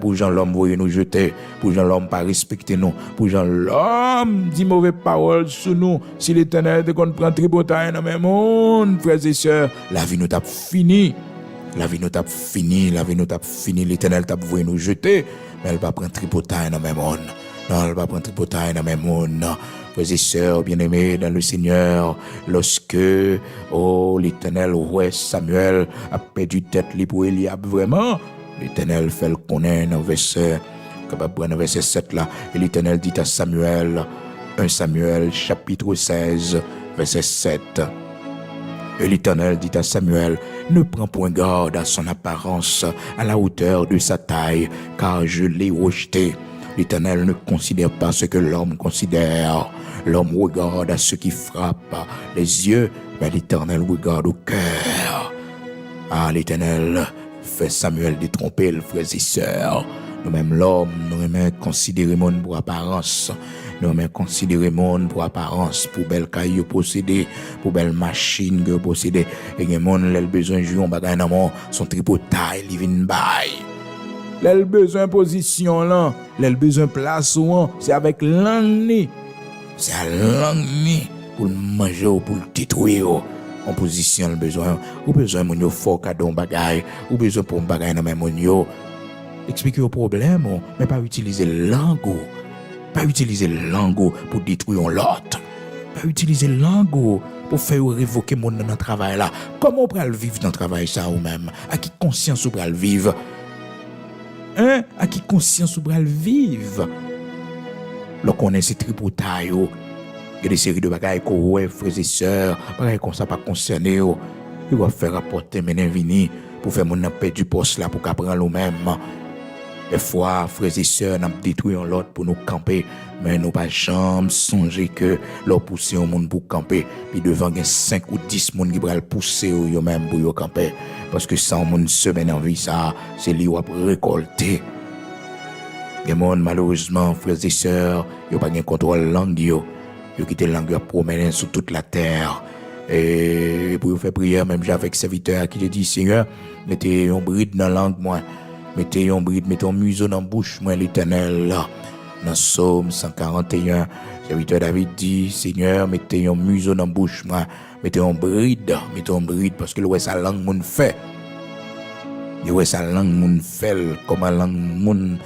Pour Jean l'homme voyez nous jeter, pour Jean l'homme pas respecter nous, pour Jean l'homme dit mauvaise parole sur nous. Si l'Éternel te qu'on prend tripotaille dans le monde, frères et sœurs, la vie nous t'a fini. La vie nous t'a fini, la vie nous t'a fini. L'Éternel t'a voulu nous jeter, mais elle va prendre tripotaille dans le monde. Non, elle va prendre tripotaille dans le monde. Frères et sœurs bien-aimés dans le Seigneur, lorsque l'Éternel ouais Samuel a perdu tête libre pour Eliab vraiment, l'Éternel fait le connaître dans verset 7 là, et l'Éternel dit à Samuel, 1 Samuel chapitre 16 verset 7. Et l'Éternel dit à Samuel, ne prends point garde à son apparence, à la hauteur de sa taille, car je l'ai rejeté. L'Éternel ne considère pas ce que l'homme considère. L'homme regarde à ce qui frappe les yeux, mais l'Éternel regarde au cœur. Ah, l'Éternel fait Samuel détromper, frères et sœurs. Nous-mêmes, l'homme, nous aimons considérer le monde pour apparence. Nous aimons considérer le monde pour apparence, pour belle caillou possédé, pour belle machine que possédé. Et les gens ont besoin de jouer en bagaille dans le monde, son tripotaille, living by. Les besoin position là, les besoin place ou c'est avec langue. C'est à langue pour le manger ou pour le détruire. En position le besoin, ou besoin mon yo fort cadeau bagaille, ou besoin pour bagaille dans même mon yo. Expliquer le problème, mais pas utiliser langue. Pas utiliser langue pour détruire l'autre. Pas utiliser langue pour faire révoquer mon dans le travail là. Comment on peut le vivre dans le travail ça ou même? À qui conscience on peut le vivre? Hein? À qui conscience on peut le vivre? Lorsqu'on est ces tripotailles, il y a des séries de bagailles qu'on ouais, frères et sœurs, bagailles comme ça pas concerné, il va faire rapporter maintenant vini pour faire mon perdre du poste là pour qu'apprendre nous-mêmes. Des fois, frères et sœurs, nous détruisons l'autre pour nous camper, mais nous pas jamais songer que leur pousser au monde pour camper, puis devant il y a 5 ou 10 monde qui va le pousser eux-mêmes pour yo camper, parce que sans monde semaine en vie ça, c'est lui qui va récolter. Les gens, malheureusement, frères et sœurs, ils n'ont pas de contrôle langue. Ils ont quitté la langue pour promener sur toute la terre. Et pour faire prière, même j'ai avec serviteur qui te dit, Seigneur, mettez un bride dans la langue, moi. Mettez un bride, mettez un museau dans la bouche, moi, l'Éternel, là. Dans Psaume 141, serviteur David dit, Seigneur, mettez un museau dans la bouche, moi. Mettez un bride, parce que le sa langue, mon fait. Et sa langue, mon fait, comme la langue, mon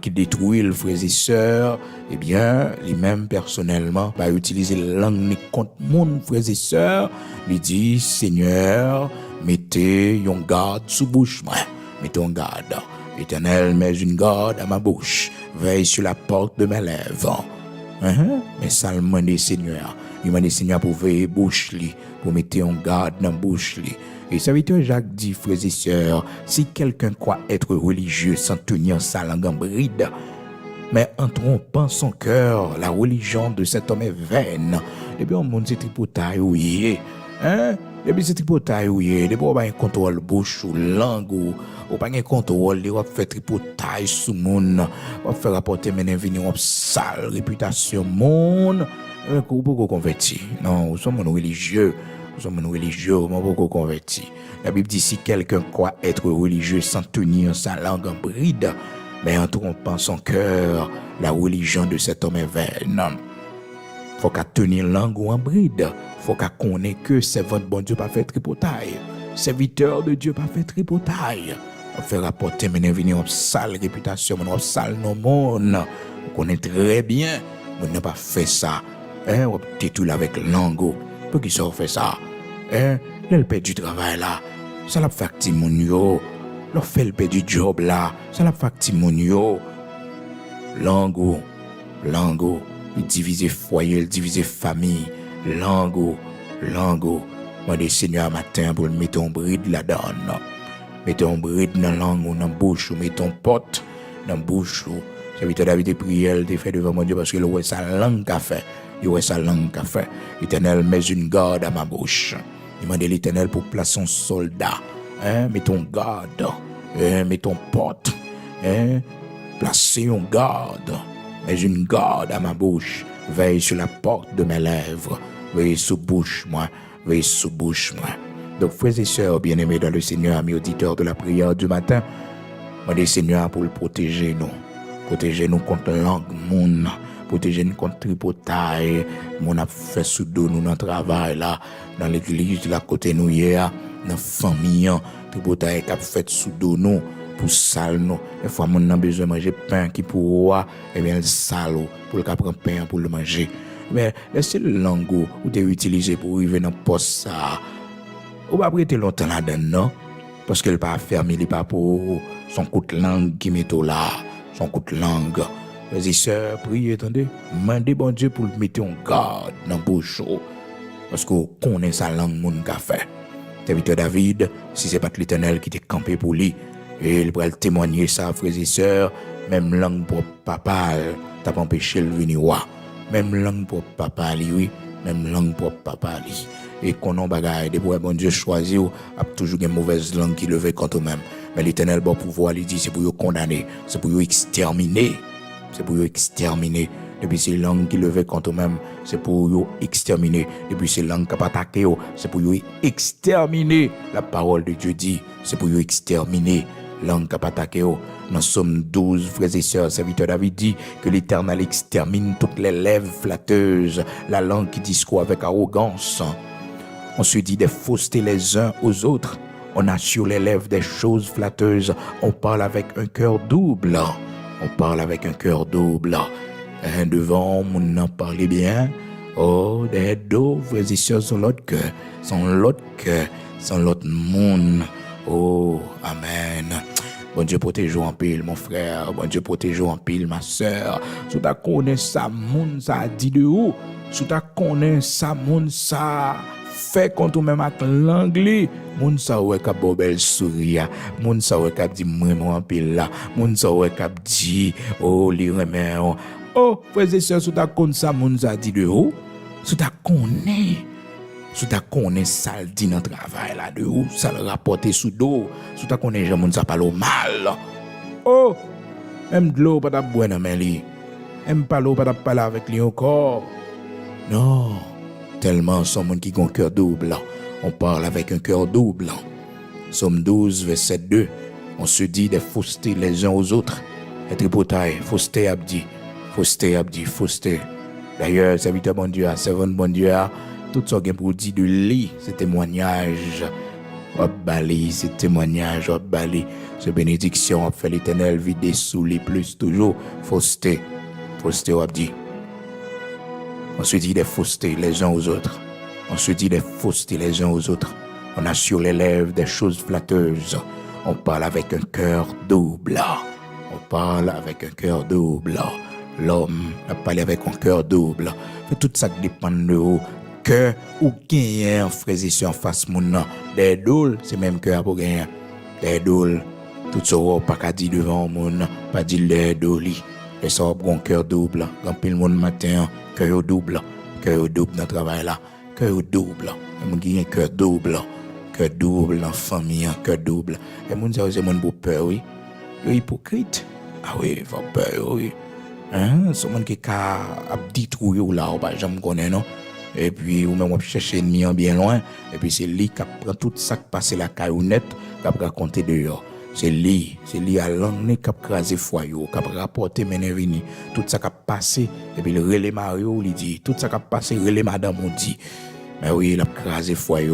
qui détruit le frères et sœurs, eh bien, lui-même personnellement, va utiliser la langue contre mon frères et sœurs, lui dit, Seigneur, mettez une garde sous bouche, moi. Mettez une garde. L'Éternel met une garde à ma bouche, veille sur la porte de mes lèvres. Mais ça le demande Seigneur. Il m'a dit Seigneur pour veiller bouche li, pour mettre une garde dans bouche li. Et serviteur Jacques dit, frères et sœurs, si quelqu'un croit être religieux sans tenir sa langue en bride, mais en trompant son cœur, la religion de cet homme est vaine. Depuis on monte ces tripotailles, oui. Depuis ces tripotailles, oui. Depuis on va un contrôle bouche ou langue, ou pas un contrôle, on va faire tripotaille sous monde, on va faire rapporter maintenant venir une sale réputation monde. Pourquoi converti? Non, nous sommes religieux. Nous sommes religieux, mais beaucoup convertis. La Bible dit si quelqu'un croit être religieux sans tenir sa langue en bride, mais en trompant son cœur, la religion de cet homme est vaine. Faut qu'à tenir langue en bride. Faut qu'à connaître que servant de bon Dieu pas fait tripotaille. Serviteur de Dieu pas fait tripotaille. On fait rapporter maintenant venir une sale réputation, une sale nom monde. On connaît très bien, on n'a pas fait ça. On tout avec langue. Pour qui ça fait ça? Le perd du travail là, ça l'a fait petit mon yo. Le fait le perd du job là, ça l'a fait petit mon yo. Langue, il divise foyer, il divise famille. Langue. Moi, des Seigneur matin pour mettre ton bride là-dedans. Mettez un bride dans la langue ou dans la bouche, ou mettez un pote dans la bouche. Serviteur David de prière, il fait devant mon Dieu parce qu'il a sa langue qu'a fait. L'Éternel met une garde à ma bouche. Il m'a dit l'Éternel pour placer un soldat. Mets ton garde. Mets ton pote. Placez une garde. Mets une garde à ma bouche. Veille sur la porte de mes lèvres. Veille sous bouche, moi. Donc, frères et sœurs bien-aimés dans le Seigneur, amis auditeurs de la prière du matin, moi dis Seigneur pour le protéger nous contre langue monde, protéger nous contre tripotaille, mon a fait sous dos nous dans le travail là, dans l'église là côté nous hier, dans la famille, tripotaille qui a fait sous dos nous pour sale nous. Des fois mon a besoin de manger pain qui pour et bien le sale pour le prendre pain pour le manger. Mais laissez le langue ou t'es utilisé pour arriver dans poste ça. Ou pas prêter longtemps là-dedans, non? Parce qu'elle pas fermé, il pas pour son coup de langue qui met là, son coup de langue. Vas-y, sœur, priez, attendez. Mandez bon Dieu pour le mettre en garde dans la bouche. Parce qu'on connaît sa langue, mon qu'a fait. Serviteur David, si c'est pas l'Éternel qui t'est campé pour lui, et il pourrait témoigner ça, frères et sœurs, même langue pour papa, t'as pas empêché le venir voir. Même langue pour papa, oui, même langue pour papa, lui. Et qu'on en bagaille, des pour bon Dieu choisir, a toujours une mauvaise langue qui levait contre eux-mêmes. Mais l'Éternel, bon pouvoir, il dit, c'est pour vous condamner, c'est pour vous exterminer. Depuis ces langues qui levait contre eux-mêmes, c'est pour vous exterminer. Depuis ces langues qui n'ont pas attaqué, c'est pour vous exterminer. La parole de Dieu dit, c'est pour vous exterminer. Langue qui n'ont pas attaqué. Dans Somme 12, frères et sœurs, serviteur David dit que l'Éternel extermine toutes les lèvres flatteuses, la langue qui discourt avec arrogance. On se dit des faussetés les uns aux autres. On a sur les lèvres des choses flatteuses. On parle avec un cœur double. Devant, on en parle bien. Oh, des dos, frères et sœurs, sont l'autre cœur. Sont l'autre monde. Oh, amen. Bon Dieu protège en pile, mon frère. Bon Dieu protège en pile, ma sœur. Si tu connais ça, moun ça dit de où? Si tu connais ça, moun ça fait contre même avec l'anglais. Moun ça ouais ka bobel sourire. Moun ça ouais ka dit moi en pile là. Moun ça ouais ka dit oh li remet. Oh, frères et sœurs, si tu connais ça, moun ça dit de où? Si tu connais ça le dit dans le travail là de où ça le rapporter sous dos si tu connais gens ça parle mal oh même de l'eau pas ta boire dans main li même pas l'eau pas ta parler avec lui encore non tellement son monde qui ont cœur double on parle avec un cœur double Somme 12 verset 2 on se dit des faussetés les uns aux autres et tripotaille fausseté abdi d'ailleurs serviteur bon Dieu servant bon Dieu tout ça qui pour dire de lui, c'est témoignage. C'est témoignage, c'est bénédiction, fait l'Éternel vider sous les plus toujours. Fausseté, dit. On se dit des faussetés les uns aux autres. On a sur les lèvres des choses flatteuses. On parle avec un cœur double. L'homme a parlé avec un cœur double. Tout ça dépend de vous. Que ou gagne frères et sœurs face moun des doules c'est même que pour gagner des doules tout ça pas qu'à dire devant moun pas dire les doules et ça bon cœur double quand pile monde matin cœur double dans travail là cœur double moun qui un cœur double en famille cœur double et moun ça c'est moun pour peur oui hypocrite ah oui faut peur oui c'est moun qui a dit trop là pas jamais connaît non. Et puis, ou même, on cherche ennemi bien loin. Et puis, c'est lui qui prend tout ça qui passe la caillonnette, qui a raconté dehors. C'est lui à l'année qui a crasé foyer, qui a rapporté Ménévini. Tout ça qui a passé. Et puis, le relais Mario, il dit, tout ça qui a passé, le relais Madame, on dit. Mais oui, il a crasé foyer.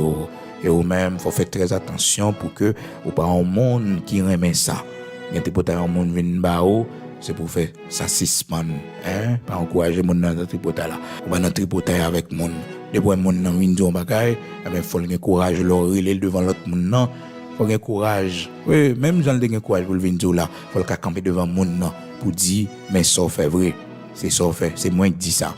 Et ou même, il faut faire très attention pour que, ou pas un monde qui remet ça. Il y a des potes un monde qui vient c'est pour faire ça 6 man pas encourager mon dans tripotaille là ou pas dans tripotaille avec mon des fois mon dans window bagaille mais faut le courage le relayer devant l'autre mon non faut le courage oui même j'en ai courage pour le window là faut le camper devant mon non pour dire, mais ça fait vrai. C'est ça fait, c'est moi qui dis ça.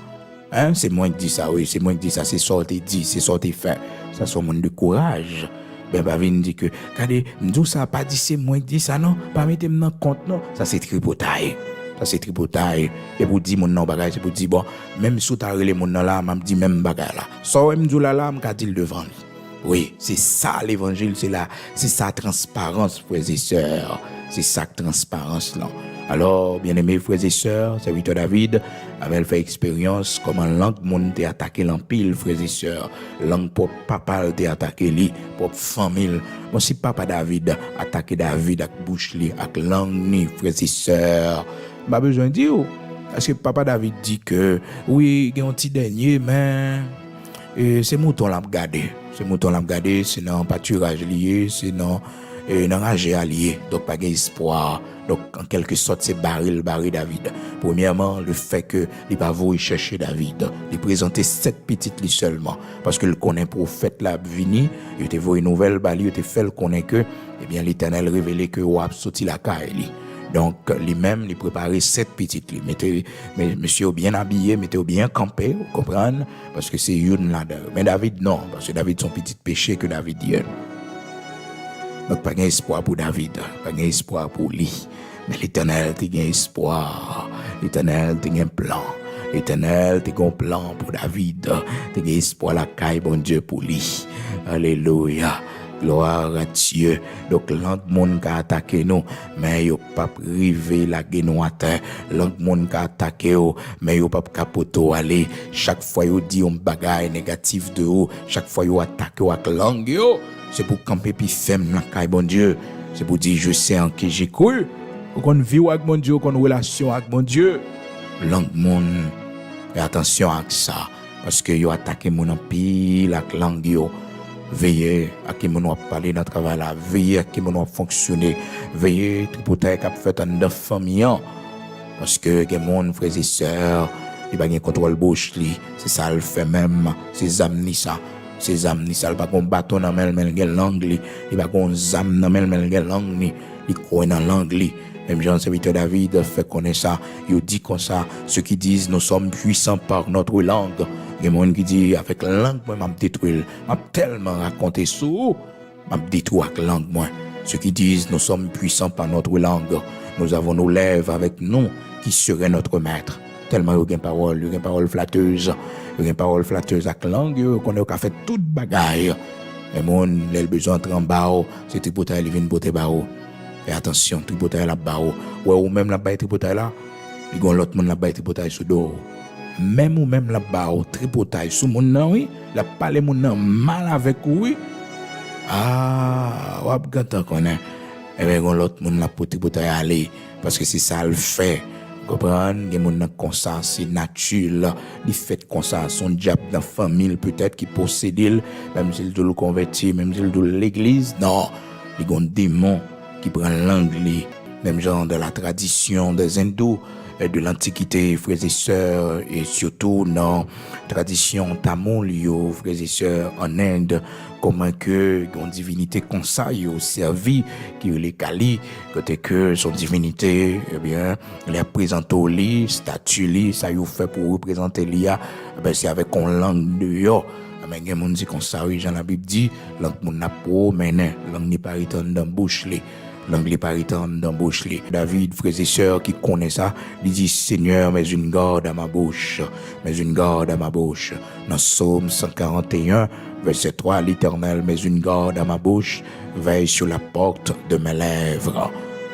Hein? C'est moi qui dis ça, oui, c'est moi qui dis ça, c'est ça qui dit, c'est ça qui fait. Ça, c'est un monde de courage. Ben, bah, vient dire que, regardez, nous, ça pas dit, c'est moi qui dis ça, non? Pas mettre dans compte, non? Ça, c'est tripotaille. Ça, c'est tripotaille. Et pour dire mon nom bagage, c'est pour dire, bon, même si tu as relé mon nom là, m'a dit même bagage là. Ça, même dit là, m'a dit le devant. Oui, c'est ça l'évangile, c'est ça transparence, frères et sœurs. C'est ça transparence là. Alors, bien-aimés frères et sœurs, serviteur David avait fait expérience comment langue monde t'a attaqué l'empile, frères et sœurs. Langue pour papa t'a attaqué lui, pour famille. Moi si papa David attaqué David avec bouche li, avec langue ni, frères et sœurs. Pas besoin de dire. Parce que papa David dit que oui, il y a un petit dernier, mais c'est mouton l'a gardé. C'est mouton l'a gardé, c'est dans pâturage lié, c'est dans rage allié. Donc pas d'espoir. Donc en quelque sorte c'est baril David. Premièrement, le fait que il pas voulu chercher David, il présentait 7 petites lui seulement parce que le connaît prophète là vini, il te voit une nouvelle bali, il te fait le connaît que eh bien l'Éternel révélé que Wap sorti la caille. Donc, lui-même, il préparait 7 petites. Mais monsieur bien habillé, mettez bien campé, vous comprenez? Parce que c'est une là. Mais David, non. Parce que David, son petit péché que David dit. Donc, pas d'espoir pour David. Pas d'espoir pour lui. Mais l'Éternel, il a un espoir. L'Éternel, il a un plan. L'Éternel, il a un plan pour David. Il a un espoir, la caille, bon Dieu, pour lui. Alléluia. Gloire à Dieu. Donc, l'autre monde qui a attaqué nous, mais il pas privé la gueule à terre. L'autre monde qui a attaqué nous, mais il pas capoto aller. Chaque fois, il dit un bagage négatif de haut. Chaque fois, il attaque avec langue. C'est pour camper puis femme la caille, bon Dieu. C'est pour dire, je sais en qui j'ai cru. Qu'on vit avec mon Dieu, qu'on relation avec mon Dieu. Langue monde. Et attention à ça. Parce que il attaqué mon pile avec langue. Veillez à qui mon parler dans le travail là, veillez à qui mon fonctionner, veillez pour qui a fait un de famille parce que les mon frères et sœurs, il pas gain contrôle bouche li, c'est ça le fait même, c'est amener ça. Ces âmes ni ça pas gon bâton dans mel langue li, il pas gon zam dans mel langue ni, il croit dans langue li. Même Jean serviteur David fait connaître ça, il dit comme ça, ceux qui disent nous sommes puissants par notre langue. Il y a des gens qui disent avec la langue moi m'a détruit, m'a tellement raconté sous, m'a détruit avec la langue moi. Ceux qui disent nous sommes puissants par notre langue, nous avons nos lèvres avec nous qui serait notre maître. Tellement il y a une parole flatteuse, il y a une parole flatteuse avec la langue, qu'on a fait toute bagaille. Et mon les besoin de en bas, c'est tripotaille il vient botter bas. Et attention, tripotaille là bas. Ouais ou même là bas tripotaille là, il y a l'autre monde là bas tripotaille sous dos. Même ou même là-bas, au tripotaille sous mon nom, oui, la parler mon nom mal avec oui. Ah, wap gata connaît. Et bien, l'autre monde la pour tripotaille aller, parce que c'est ça le fait. Comprendre, il y a mon comme ça, c'est naturel. Il fait comme ça, son diable dans la famille, peut-être qui possède, même s'il doit le convertir, même s'il doit l'église. Non, il y a un démon qui prend l'anglais, même genre de la tradition des hindous. De l'Antiquité, frères et sœurs, et surtout dans la tradition tamoul, frères et sœurs, en Inde, comment que une divinité comme ça, yo servi, qui les Kali, côté que son divinité, eh bien, elle a présenté au lit, statue lit, ça yo fait pour représenter l'IA, eh bien, c'est avec une langue de yo. Mais il y a des gens qui disent comme ça, oui, Jean la Bible dit, langue mon n'a pas mené, langue n'est pas retourne dans la bouche, l'anglais paritan dans bouche. David, frères et sœurs qui connaissent ça, il dit Seigneur, mets une garde à ma bouche, mets une garde à ma bouche. Dans Psaume 141, verset 3, l'Éternel, mets une garde à ma bouche, veille sur la porte de mes lèvres.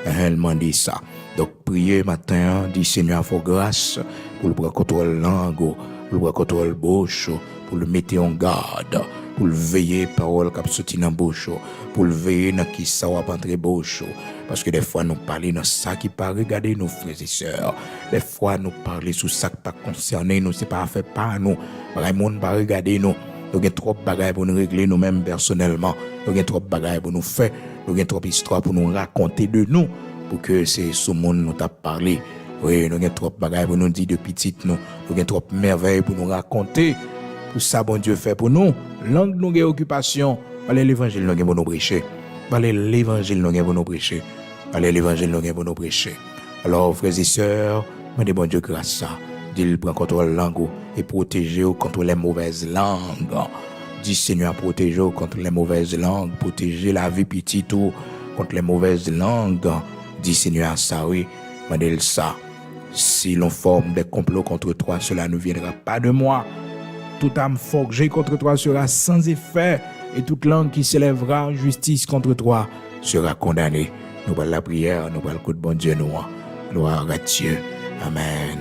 Elle m'a dit ça. Donc, priez matin, dit Seigneur, faut grâce pour le bras contrôle langue, pour le bras contrôle bouche, pour le mettre en garde, pour le veiller parole qui sorti dans bouche, pour le veiller dans qui ça va entrer bouche. Parce que des fois nous parlons dans ça qui pas regarder nos frères et sœurs. Des fois nous parlons sur ça qui pas concerné nous, c'est pas fait par nous. Les monde pas regarder nous. Nous avons trop de bagages pour nous régler nous-mêmes personnellement. Nous avons trop de bagages pour nous faire. Nous avons trop d'histoires pour nous raconter de nous. Pour que c'est ce monde nous t'a parlé. Oui, nous avons trop de bagages pour nous dire de petite nous. Nous avons trop de merveilles pour nous raconter. Tout ça, bon Dieu fait pour nous. Langue nous avons occupation. Allez, l'évangile nous avons nous prêcher. Allez, l'évangile nous avons nous prêcher. Allez, l'évangile nous avons nous prêcher. Alors, frères et sœurs, demandez bon Dieu grâce ça. Dis prend contrôle langue et protégez-vous contre les mauvaises langues. Dis Seigneur, protégez-vous contre les mauvaises langues. Protégez la vie petite contre les mauvaises langues. Dis Seigneur, ça oui, demandez ça. Si l'on forme des complots contre toi, cela ne viendra pas de moi. Toute âme forgée contre toi sera sans effet, et toute langue qui s'élèvera en justice contre toi sera condamnée. Nous parlons la prière, nous parlons le bon Dieu, nous. Gloire à Dieu. Amen.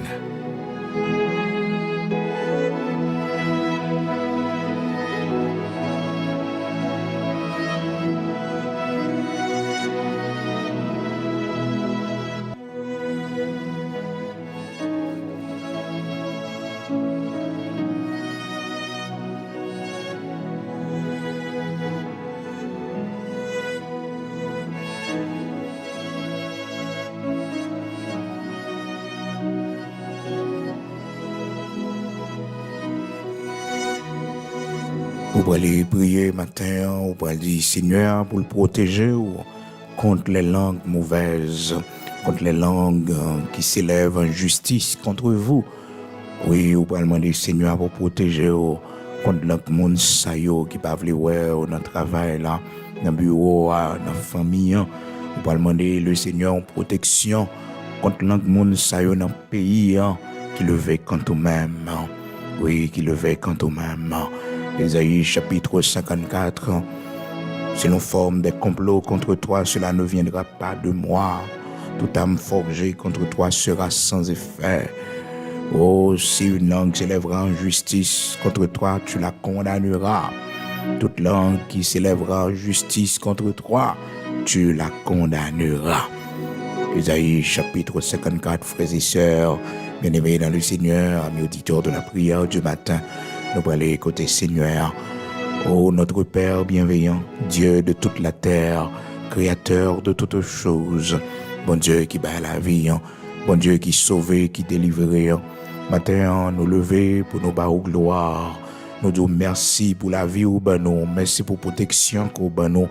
Vous pouvez prier matin, vous pouvez dire Seigneur pour le protéger contre les langues mauvaises, contre les langues qui s'élèvent en justice contre vous. Oui, vous pouvez demander Seigneur pour protéger contre le monde qui pas dans le travail là, dans le bureau, dans la famille. Vous pouvez demander le Seigneur en protection contre le monde dans le pays qui le veut contre vous-même. Oui, qui le veut contre vous-même. Ésaïe chapitre 54, si l'on forme des complots contre toi, cela ne viendra pas de moi. Toute âme forgée contre toi sera sans effet. Oh, si une langue s'élèvera en justice contre toi, tu la condamneras. Toute langue qui s'élèvera en justice contre toi, tu la condamneras. Ésaïe chapitre 54, frères et sœurs, bien-aimés dans le Seigneur, amis auditeurs de la prière du matin, nous allons écouter Seigneur. Oh notre Père bienveillant, Dieu de toute la terre, Créateur de toutes choses, bon Dieu qui bat la vie, bon Dieu qui sauve, qui délivre. Matin, nous lever pour nous battre gloire. Nous disons merci pour la vie au nous, merci pour la protection au nous,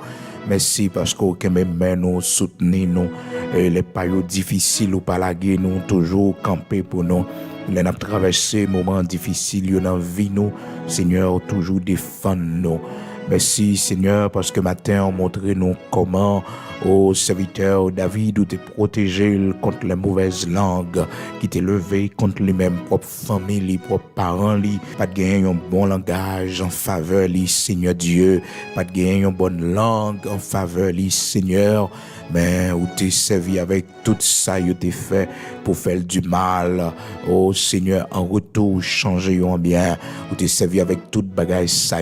merci parce que même nous soutenez nous, les périodes difficiles ou pas la guerre, nous toujours camper pour nous. Nous avons traversé moments difficiles dans la vie, nous, Seigneur, toujours défendre nous. Merci, Seigneur, parce que matin, on montre nous comment, ô serviteur David, ou t'es protégé contre les mauvaises langues, qui t'est levé contre les mêmes propres familles, les propres parents, pas de gagner un bon langage en faveur, Seigneur Dieu, pas de gagner une bonne langue en faveur, Seigneur. Mais où t'es servi avec tout ça, où t'es fait pour faire du mal. Oh Seigneur, en retour, changer en bien. Où t'es servi avec toute bagaille ça,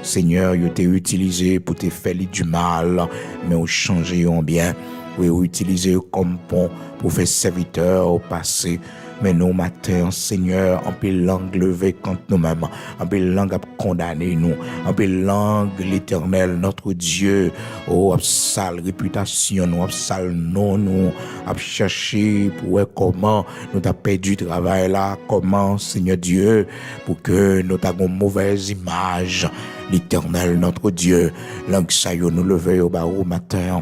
Seigneur, où t'es utilisé pour te faire du mal. Mais où changer en bien. Oui, où utiliser comme pont pour faire serviteur au passé. Mais nous, matin, Seigneur, en peu langue levée contre nous-mêmes, en peu langue à condamner nous, en peu langue l'Éternel, notre Dieu, oh, à sale réputation, nous, à sale nom, nous, à chercher pour voir comment nous t'as perdu travail là, comment, Seigneur Dieu, pour que nous t'avons mauvaise image, l'Éternel, notre Dieu, langue ça, nous lever au barreau matin,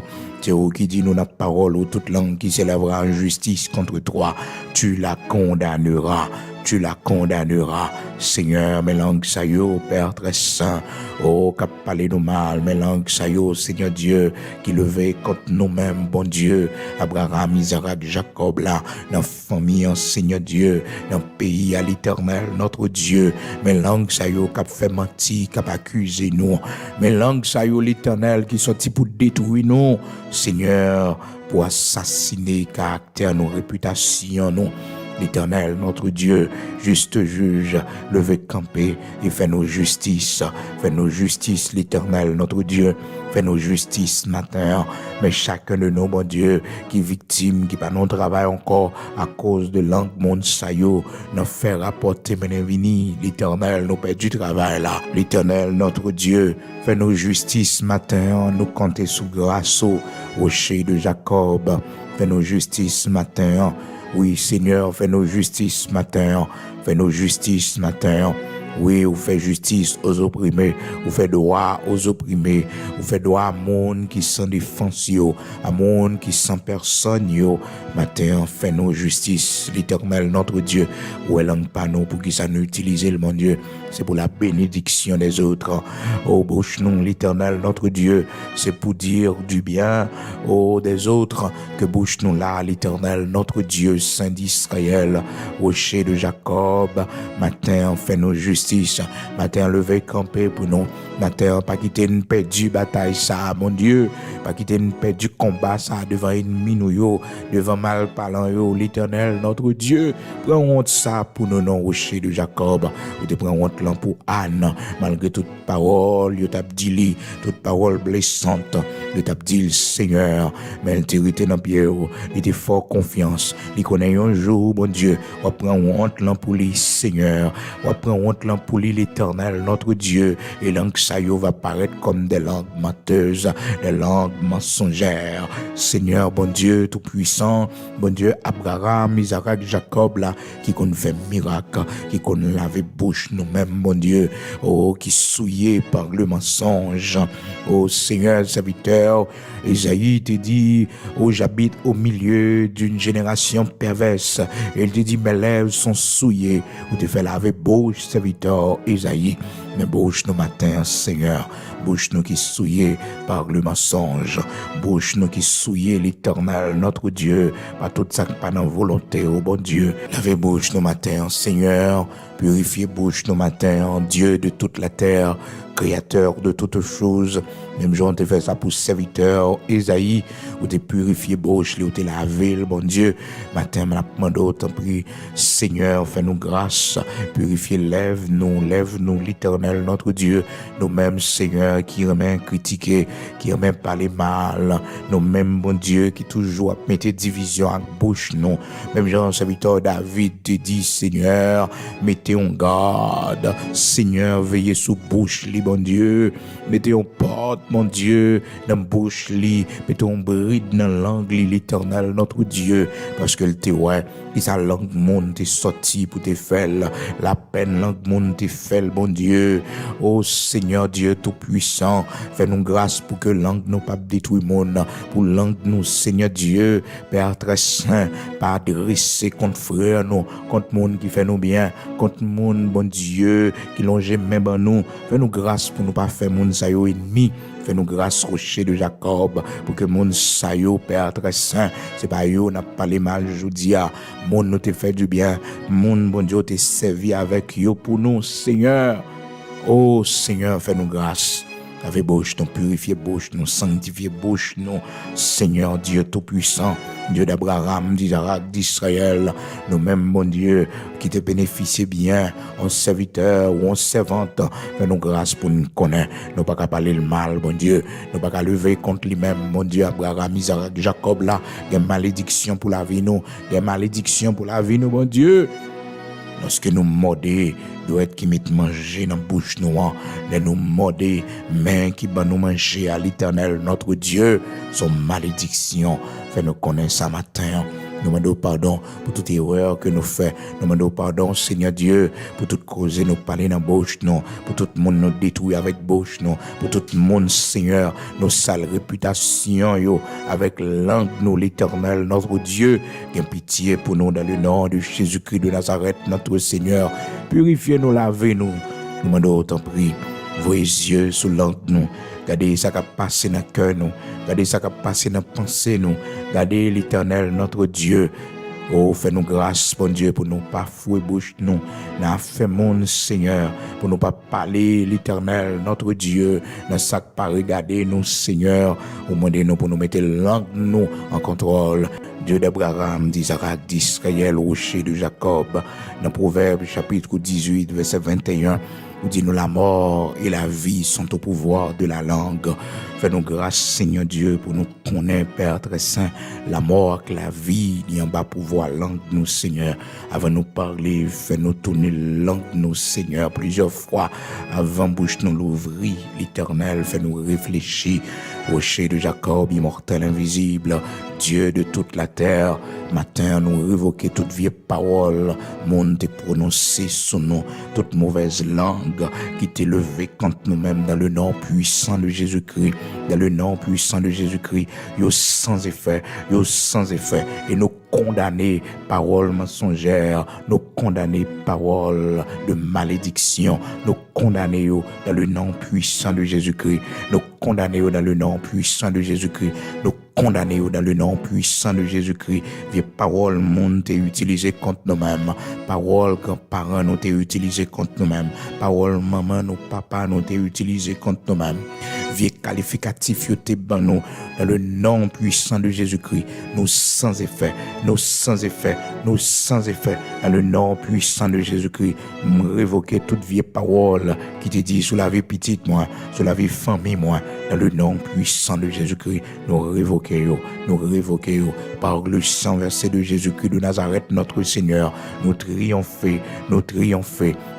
qui dit nous la parole ou toute langue qui s'élèvera en justice contre toi, tu la condamneras. Tu la condamneras. Seigneur, mes langues ça Père très saint, oh, qui parlé nous mal, mes langues ça Seigneur Dieu, qui levait contre nous-mêmes, bon Dieu, Abraham, Isaac, Jacob, là, dans la famille, Seigneur Dieu, dans le pays à l'Éternel, notre Dieu, mes langues ça qui fait mentir, qui accusé nous, mes langues ça l'Éternel, qui sorti pour détruire nous, Seigneur, pour assassiner caractère, nos réputations, nous. L'Éternel, notre Dieu, juste juge, levé camper et fait nos justices. Fait nos justices, l'Éternel, notre Dieu. Fait nos justices matin. Mais chacun de nous, mon Dieu, qui est victime, qui pas non travail encore à cause de langue monde saillot, nous fait rapporter menevini. L'Éternel, nous perd du travail là. L'Éternel, notre Dieu, fait nos justices matin. Nous compter sous grâce au rocher de Jacob. Fait nos justices matin. Oui, Seigneur, fais nos justices ce matin. Fais nos justices ce matin. Oui, vous faites justice aux opprimés, vous faites droit aux opprimés, vous faites droit à monde qui sans défense, à monde qui sans personne, Matin, fais-nous justice, l'Éternel, notre Dieu. Ou est langue pas nous pour qui ça nous utilise, mon Dieu. C'est pour la bénédiction des autres. Oh, bouche nous, l'Éternel, notre Dieu. C'est pour dire du bien, des autres. Que bouche nous là, l'Éternel, notre Dieu, Saint d'Israël, rocher de Jacob. Matin, fais-nous justice. Matin, levé camper pour nous. Matin, pas quitter une perdue bataille, ça, mon Dieu. Pas quitter une perdu combat, ça, devant ennemi, nous, devant mal parlant, l'Éternel, notre Dieu. Prends honte ça pour nous, non, rocher de Jacob. Ou te prends honte là pour Anne, malgré toute parole, yo t'a dit, toute parole blessante, yo t'a dit, Seigneur, mais elle t'irrité dans pied, il était fort confiance. Il connaît un jour, bon Dieu, on prend honte là pour lui, Seigneur. On prend honte là pour lui, l'Éternel, notre Dieu. Et langue ça yo va paraître comme des langues menteuses, des langues mensongères. Seigneur, bon Dieu, tout puissant, bon Dieu, Abraham, Isaac, Jacob, là, qui qu'on fait miracle, qui qu'on lave bouche nous-mêmes, bon Dieu, qui souillé par le mensonge. Seigneur, serviteur, Isaïe te dit, j'habite au milieu d'une génération perverse. Et il te dit, mes lèvres sont souillées, ou te fait laver bouche, serviteur, Isaïe. Mais bouche nous matin, Seigneur, bouche nous qui souillée par le mensonge, bouche nous qui souillée l'Éternel, notre Dieu, par toute sa pas dans volonté, bon Dieu. Lavez bouche nous matin, Seigneur, purifiez bouche nous matin, Dieu de toute la terre, Créateur de toutes choses. Même jour, on te fait ça pour serviteur, Isaïe, où te purifié bouche, où te lavé, bon Dieu. Matin, m'a demandé, t'en prie, Seigneur, fais-nous grâce, purifiez, lève-nous, l'Éternel, notre Dieu. Nous-mêmes, Seigneur, qui remet critiquer, qui remet parler mal. Nous-mêmes, bon Dieu, qui toujours mettez division en bouche, nous. Même genre, serviteur David te dit, Seigneur, mettez en garde. Seigneur, veillez sous bouche, bon Dieu. Mettez en porte, mon Dieu, dans bouche li, mettez en bride dans langue l'Éternel, notre Dieu, parce que le te ouais, et sa langue monde t'est sorti pour te faire la peine, langue monde t'est fait, bon Dieu. Oh Seigneur Dieu tout-puissant, fais-nous grâce pour que langue nous pas détruire monde, pour langue nous, Seigneur Dieu, Père très saint, pas adresser contre frère nous, contre monde qui fait nous bien, contre monde, bon Dieu, qui longe même en nous, fais-nous grâce pour nous pas faire monde ça yo ennemi. Fais-nous grâce, rocher de Jacob, pour que mon sayo, Père très saint, c'est pas yo, n'a pas les mal, je dis, mon nous te fait du bien, mon bon Dieu te servi avec yo pour nous, Seigneur. Oh, Seigneur, fais-nous grâce. Lavez bouche, nous purifiez bouche, nous sanctifiez bouche, nous, Seigneur Dieu Tout-Puissant, Dieu d'Abraham, d'Isaac, d'Israël, nous-mêmes, bon Dieu, qui te bénéficie bien, en serviteur ou en servante, fais-nous grâce pour nous connaître, nous pas qu'à parler le mal, bon Dieu, nous pas qu'à lever contre lui-même, bon Dieu, Abraham, Isaac, Jacob, là, des malédictions pour la vie, nous, des malédictions pour la vie, nous, bon Dieu. Lorsque nous mordons, doit être qui met manger dans la bouche noire, nous mordons, main qui va nous manger à l'Éternel, notre Dieu, son malédiction. Fais nous connaître ça matin. Nous demandons pardon pour toute erreur que nous faisons. Nous demandons pardon, Seigneur Dieu, pour toute cause nous parler dans la bouche, non, pour tout le monde nous détruire avec bouche, non, pour tout le monde, Seigneur, nos sales réputations, yo, avec langue, nous, l'Éternel, notre Dieu, qui pitié pour nous dans le nom de Jésus-Christ de Nazareth, notre Seigneur. Purifiez-nous, lavez-nous. Nous demandons, t'en prie, vos yeux sous langue, nous. Regardez ça qui a passé dans le cœur, nous. Regardez ça qui a passé dans la pensée, nous. Regardez l'Éternel, notre Dieu. Oh, fais-nous grâce, bon Dieu, pour nous pas fouer bouche, nous. N'a fait mon Seigneur, pour nous pas parler, l'Éternel, notre Dieu. N'a ça pas regarder, nous, Seigneur. Au moins, nous, pour nous mettre langue, nous, en contrôle. Dieu d'Abraham, d'Isaac, d'Israël, rocher de Jacob. Dans Proverbe, chapitre 18, verset 21. Ou dis-nous la mort et la vie sont au pouvoir de la langue. Fais-nous grâce, Seigneur Dieu, pour nous connaître, Père très saint, la mort et la vie, il y en bas pouvoir langue nous, Seigneur. Avant de nous parler, fais-nous tourner langue nous, Seigneur, plusieurs fois. Avant bouche nous l'ouvrir, l'Éternel, fais-nous réfléchir. Rocher de Jacob, immortel, invisible, Dieu de toute la terre, matin, nous révoquer toute vieille parole, monde t'est prononcé sous nous, toute mauvaise langue qui t'est levée contre nous-mêmes dans le nom puissant de Jésus-Christ, dans le nom puissant de Jésus-Christ, yo sans effet, et nous condamner paroles mensongères, nous condamner paroles de malédiction, nous condamner dans le nom puissant de Jésus-Christ, nous condamner dans le nom puissant de Jésus-Christ, nous condamner dans le nom puissant de Jésus-Christ. Vieille parole, monde t'est utilisé contre nous-mêmes. Parole, grands-parents, nous t'est utilisé contre nous-mêmes. Parole, maman, nous, papa, nous t'est utilisé contre nous-mêmes. Vieux qualificatif, yo t'es ban nous, dans le nom puissant de Jésus-Christ. Nous sans effet, nous sans effet, nous sans effet, dans le nom puissant de Jésus-Christ. Me révoquer toute vieille parole qui te dit sur la vie petite, moi, sur la vie famille, moi, dans le nom puissant de Jésus-Christ. Nous révoquer, par le sang versé de Jésus-Christ de Nazareth, notre Seigneur. Nous triompher,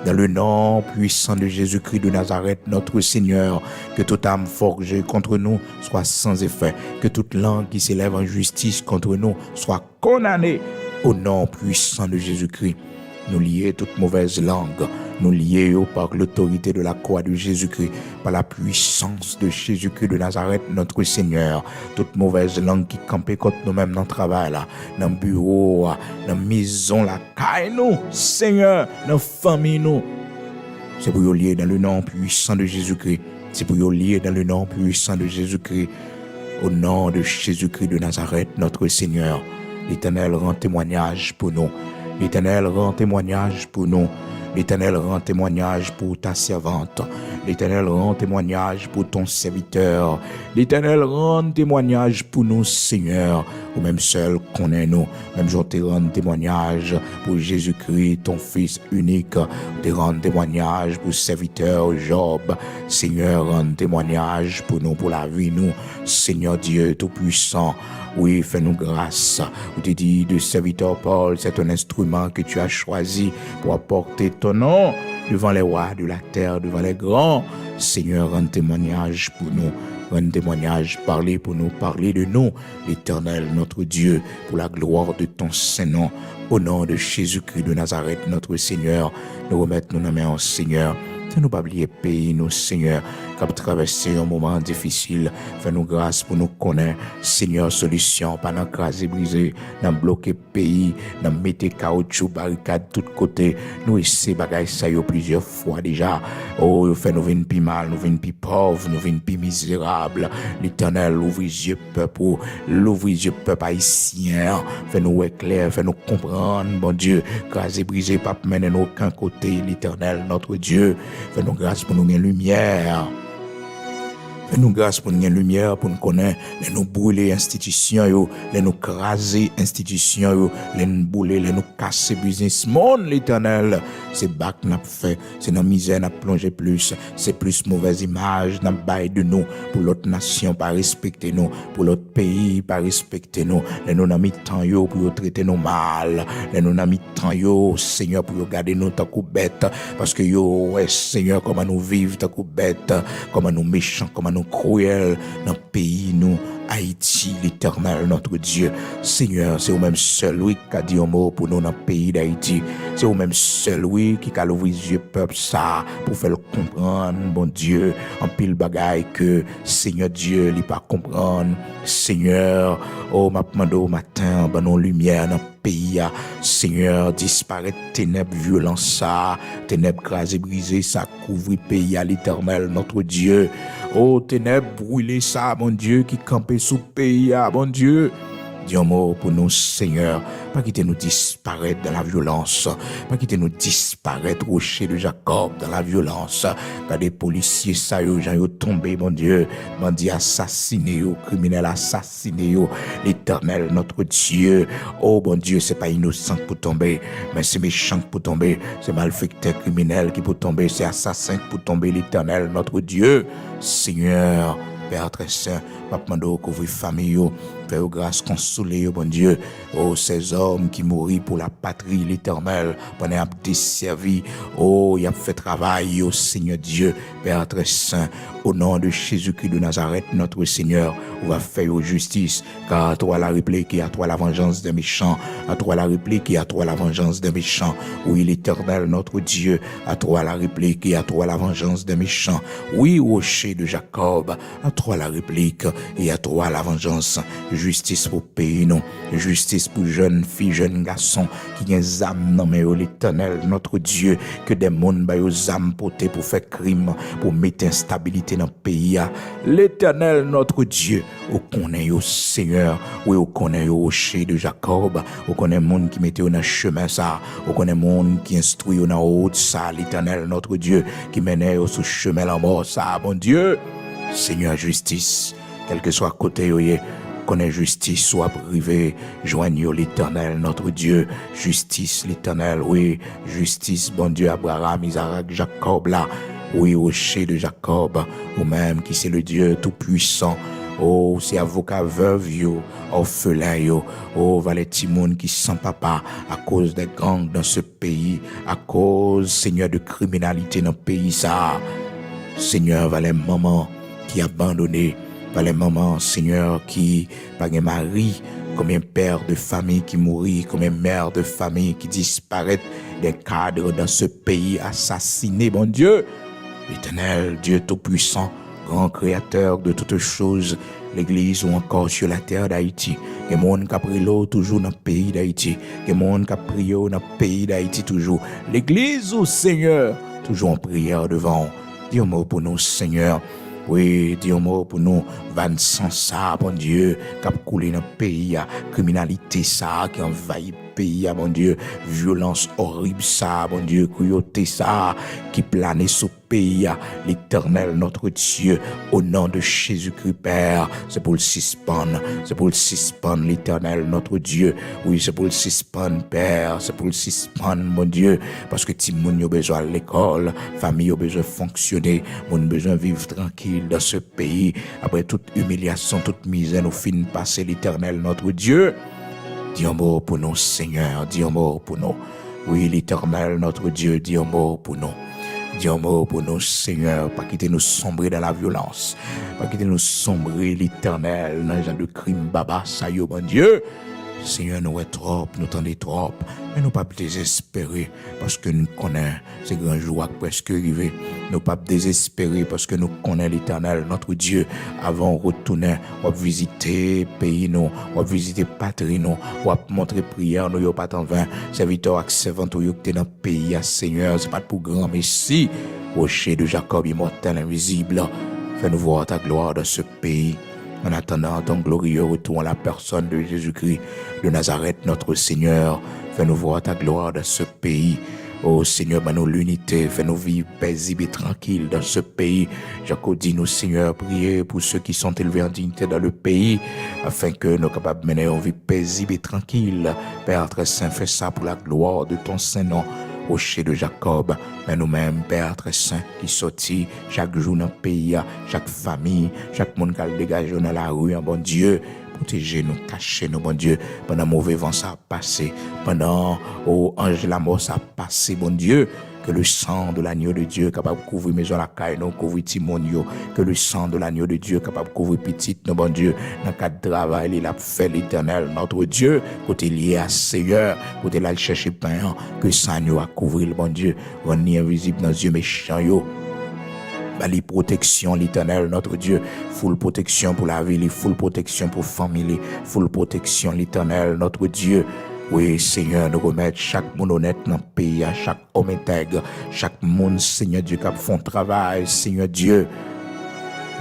dans le nom puissant de Jésus-Christ de Nazareth, notre Seigneur. Que toute âme forgée contre nous soit sans effet, que toute langue qui s'élève en justice contre nous soit condamnée au nom puissant de Jésus-Christ. Nous lier toute mauvaise langue, nous lier par l'autorité de la croix de Jésus-Christ, par la puissance de Jésus-Christ de Nazareth, notre Seigneur. Toute mauvaise langue qui campait contre nous-mêmes dans le travail, là, dans le bureau, dans la maison, la caille, nous, Seigneur, dans la famille, nous. C'est pour y lier dans le nom puissant de Jésus-Christ. C'est pour y lier dans le nom puissant de Jésus-Christ. Au nom de Jésus-Christ de Nazareth, notre Seigneur. L'Éternel rend témoignage pour nous. L'Éternel rend témoignage pour nous. L'Éternel rend témoignage pour ta servante. L'Éternel rend témoignage pour ton serviteur. L'Éternel rend témoignage pour nous, Seigneur. Ou même seul connaît nous. Même je te rends témoignage pour Jésus-Christ, ton Fils unique. Te rends témoignage pour serviteur Job. Seigneur, rend témoignage pour nous, pour la vie, nous. Seigneur Dieu Tout-Puissant. Oui, fais-nous grâce. Ou te dit de serviteur Paul, c'est un instrument que tu as choisi pour apporter ton nom devant les rois de la terre, devant les grands. Seigneur, rends témoignage pour nous. Rends témoignage, parlez pour nous, parlez de nous, l'Éternel, notre Dieu, pour la gloire de ton Saint-Nom. Au nom de Jésus-Christ de Nazareth, notre Seigneur, nous remettons nos mains au Seigneur. Fais-nous pas oublier pays, nous, Seigneur, qui traverser un moment difficile. Fais-nous grâce pour nous connaître, Seigneur, solution, pas dans craser, briser, dans bloquer pays, dans mettre caoutchouc, barricade, de tous côtés. Nous essayons bagaille ça plusieurs fois déjà. Oh, fais-nous venir plus mal, nous venir plus pauvres, nous venir plus misérables. L'Éternel, ouvre les yeux, peuple, l'ouvre les yeux, peuple haïtien. Fais-nous éclairer, fais-nous comprendre, bon Dieu, craser, briser, pas mener aucun côté, l'Éternel, notre Dieu. Fais-nous grâce pour nous, lumière. Fais-nous grâce pour nous lumière, pour nous connaître, les nous brûler institutions, les nous craser institutions, les nous brûler, les nous casser business monde, l'Éternel. C'est bac n'a fait, c'est dans misère n'a plongé plus, c'est plus mauvaise image n'a bail de nous, pour l'autre nation pas respecter nous, pour l'autre pays pas respecter nous. Les nous n'a mis temps yo pour traiter nous mal, les nous n'a mis temps yo, Seigneur, pour garder nous tant que bête, parce que yo, ouais, Seigneur, comment nous vivre tant que bête, comment nous méchants, comment nous cruels dans le pays, nous, Haïti, l'Éternel, notre Dieu. Seigneur, c'est vous-même seul, oui, qui a dit un mot pour nous dans le pays d'Haïti. C'est vous-même seul, oui, qui a ouvert les yeux peuple ça, pour faire le comprendre, bon Dieu, en pile bagaille que, Seigneur Dieu, il pas comprendre. Seigneur, oh, m'a demandé au matin, ben non lumière dans le pays, Seigneur, disparaît ténèbres violence ça, ténèbres crasées, brisées, ça couvre le pays à l'Éternel, notre Dieu. Oh, ténèbres brûlées ça, mon Dieu, qui campait sous le pays, bon Dieu. Dis un mot pour nous, Seigneur. Pas quitter nous disparaître dans la violence. Pas quitter nous disparaître, rocher de Jacob, dans la violence. Quand des policiers, ça y est, gens y tombé, mon Dieu. Bandits assassinés, criminels assassinés, l'Éternel, notre Dieu. Oh, bon Dieu, c'est pas innocent pour tomber, mais c'est méchant pour tomber. C'est malfaiteur criminel qui peut tomber. C'est assassin pour tomber, l'Éternel, notre Dieu. Seigneur, Père très saint, papa mando couvrir famille, faire grâce, consoler, bon Dieu. Oh, ces hommes qui mourent pour la patrie, l'Éternel, pendant à desservi. Oh, il a fait travail, oh Seigneur Dieu, Père très saint, au nom de Jésus-Christ de Nazareth, notre Seigneur, on va faire justice, car à toi la réplique et à toi la vengeance des méchants, à toi la réplique et à toi la vengeance des méchants. Oui, l'Éternel, notre Dieu, à toi la réplique et à toi la vengeance des méchants. Oui, rocher de Jacob, à toi la réplique et à toi la vengeance. Justice pour pays, non. Justice pour jeunes filles, jeunes garçons qui ont des âmes, non, mais l'Éternel, notre Dieu, que des mondes, aux âmes portées pour faire crime, pour mettre instabilité dans le pays. L'Éternel, notre Dieu, au connaît au Seigneur, oui, au connaît au rocher de Jacob, au connaît monde qui mettait dans le chemin ça, au connaît monde qui instruit dans la route ça, l'Éternel, notre Dieu, qui menait au chemin la mort ça, mon Dieu. Seigneur, justice, quel que soit côté, connaît justice, soit privé, joignez l'Éternel, notre Dieu, justice, l'Éternel, oui, justice, bon Dieu, Abraham, Isaac, Jacob, là, oui, rocher de Jacob, ou même qui c'est le Dieu tout-puissant. Oh, c'est avocat veuve, yo, orphelin, yo. Oh, valet timoun qui sans papa à cause des gangs dans ce pays, à cause, Seigneur, de criminalité dans le pays, ça. Seigneur, valet maman qui abandonné, valet maman, Seigneur, qui, par un mari, combien père de famille qui mourit, combien mère de famille qui disparaît, des cadres dans ce pays assassinés, bon Dieu. L'Éternel, Dieu Tout-Puissant, grand créateur de toutes choses, l'Église ou encore sur la terre d'Haïti. Il y a des gens qui prient l'eau toujours dans le pays d'Haïti. Il y a des gens qui prient dans le pays d'Haïti toujours. L'Église au Seigneur, toujours en prière devant. Dis un mot pour nous, Seigneur. Oui, dis un mot pour nous, van sans ça, bon Dieu, qui a coulé dans le pays, criminalité ça, qui envahit le pays, bon Dieu, violence horrible ça, bon Dieu, cruauté ça, qui planait sous le pays, l'Éternel, notre Dieu, au nom de Jésus-Christ, Père, c'est pour le suspendre, l'Éternel, notre Dieu, oui, c'est pour le suspendre, Père, c'est pour le suspendre, mon Dieu, parce que Timoun a besoin de l'école, famille a besoin de fonctionner, mon besoin de vivre tranquille dans ce pays, après toute humiliation, toute misère, nous finissons passer l'Éternel, notre Dieu. Dis un mot pour nous, Seigneur, dis un mot pour nous. Oui, l'Éternel, notre Dieu, dis un mot pour nous. Dis un mot pour nous, Seigneur, pas quitter nous sombrer dans la violence, pas quitter nous sombrer, l'Éternel, dans les gens de crime, baba, ça y est, mon Dieu. Seigneur, nous est trop, nous tendez trop, mais nous pas désespérer parce que nous connaissons ces grands jours presque arrivés. Nous pas désespérer parce que nous connaissons l'Éternel, notre Dieu. Avant de retourner, on va visiter pays, nous, on va visiter patrie, nous, on va montrer prière, nous, pas en vain. Serviteur et servante, nous, qui dans le pays, Seigneur, c'est pas pour grand, mais si, rocher de Jacob, immortel, invisible, fais-nous voir ta gloire dans ce pays. En attendant ton glorieux retour à la personne de Jésus-Christ de Nazareth, notre Seigneur, fais-nous voir ta gloire dans ce pays. Oh Seigneur, nous l'unité, fais-nous vivre paisible et tranquille dans ce pays. Jacob dit nous, Seigneur, priez pour ceux qui sont élevés en dignité dans le pays, afin que nous soyons capables de mener une vie paisible et tranquille. Père très saint, fais ça pour la gloire de ton Saint-Nom. Rocher de Jacob, mais nous-mêmes, Père très saint, qui sortit chaque jour dans le pays, chaque famille, chaque monde qui a dégagé dans la rue, bon Dieu, protégez-nous, cachez-nous, bon Dieu, pendant mauvais vent ça a passé, pendant ange de la mort ça a passé, bon Dieu, que le sang de l'agneau de Dieu capable de couvrir maison la caille, non couvrir Timonio, que le sang de l'agneau de Dieu capable de couvrir petite, non bon Dieu, dans le cadre de travail, il a fait l'Éternel, notre Dieu, côté lié à Seigneur, côté là, il cherche pain, que sang nous a couvrir le bon Dieu, on est invisible dans les yeux méchants, yo. Bali protection, l'Éternel, notre Dieu, full protection pour la vie, full protection pour la famille, full protection, l'Éternel, notre Dieu. Oui, Seigneur, nous remettons chaque monde honnête dans le pays, chaque homme intègre, chaque monde, Seigneur Dieu, qui font travail, Seigneur Dieu.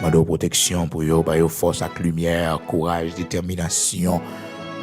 Mando protection pour eux, force avec lumière, courage, détermination.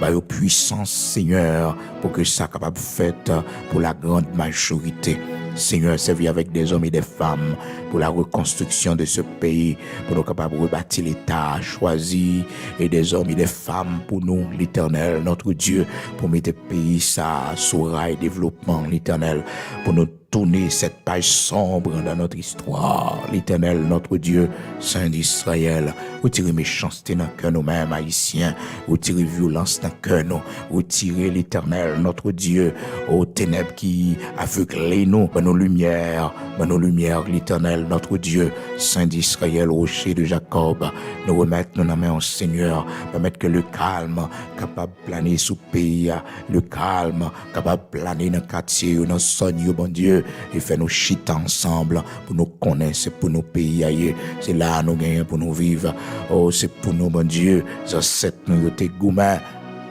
Bah, aux puissance, Seigneur, pour que ça capable fait pour la grande majorité. Seigneur, servi avec des hommes et des femmes pour la reconstruction de ce pays, pour nous capables de rebâtir l'État, choisi et des hommes et des femmes pour nous, l'Éternel, notre Dieu, pour mettre le pays ça sur rail développement, l'Éternel, pour nous tourner cette page sombre dans notre histoire. L'Éternel, notre Dieu, Saint d'Israël, retirez méchanceté dans le cœur nous-mêmes, haïtiens, retirez violence dans le cœur nous, retirez l'Éternel, notre Dieu, aux ténèbres qui aveuglent nous, dans nos lumières, l'Éternel, notre Dieu, Saint d'Israël, rocher de Jacob, nous remettre nos mains au Seigneur, permettre que le calme capable de planer sous le pays, le calme capable de planer dans le quartier, dans le son, bon Dieu, et fait nous chiter ensemble pour nous connaître, pour nos pays ailleurs. C'est là nous gagnons pour nous vivre. Oh, c'est pour nous, bon Dieu, ça c'est nous yote gourmand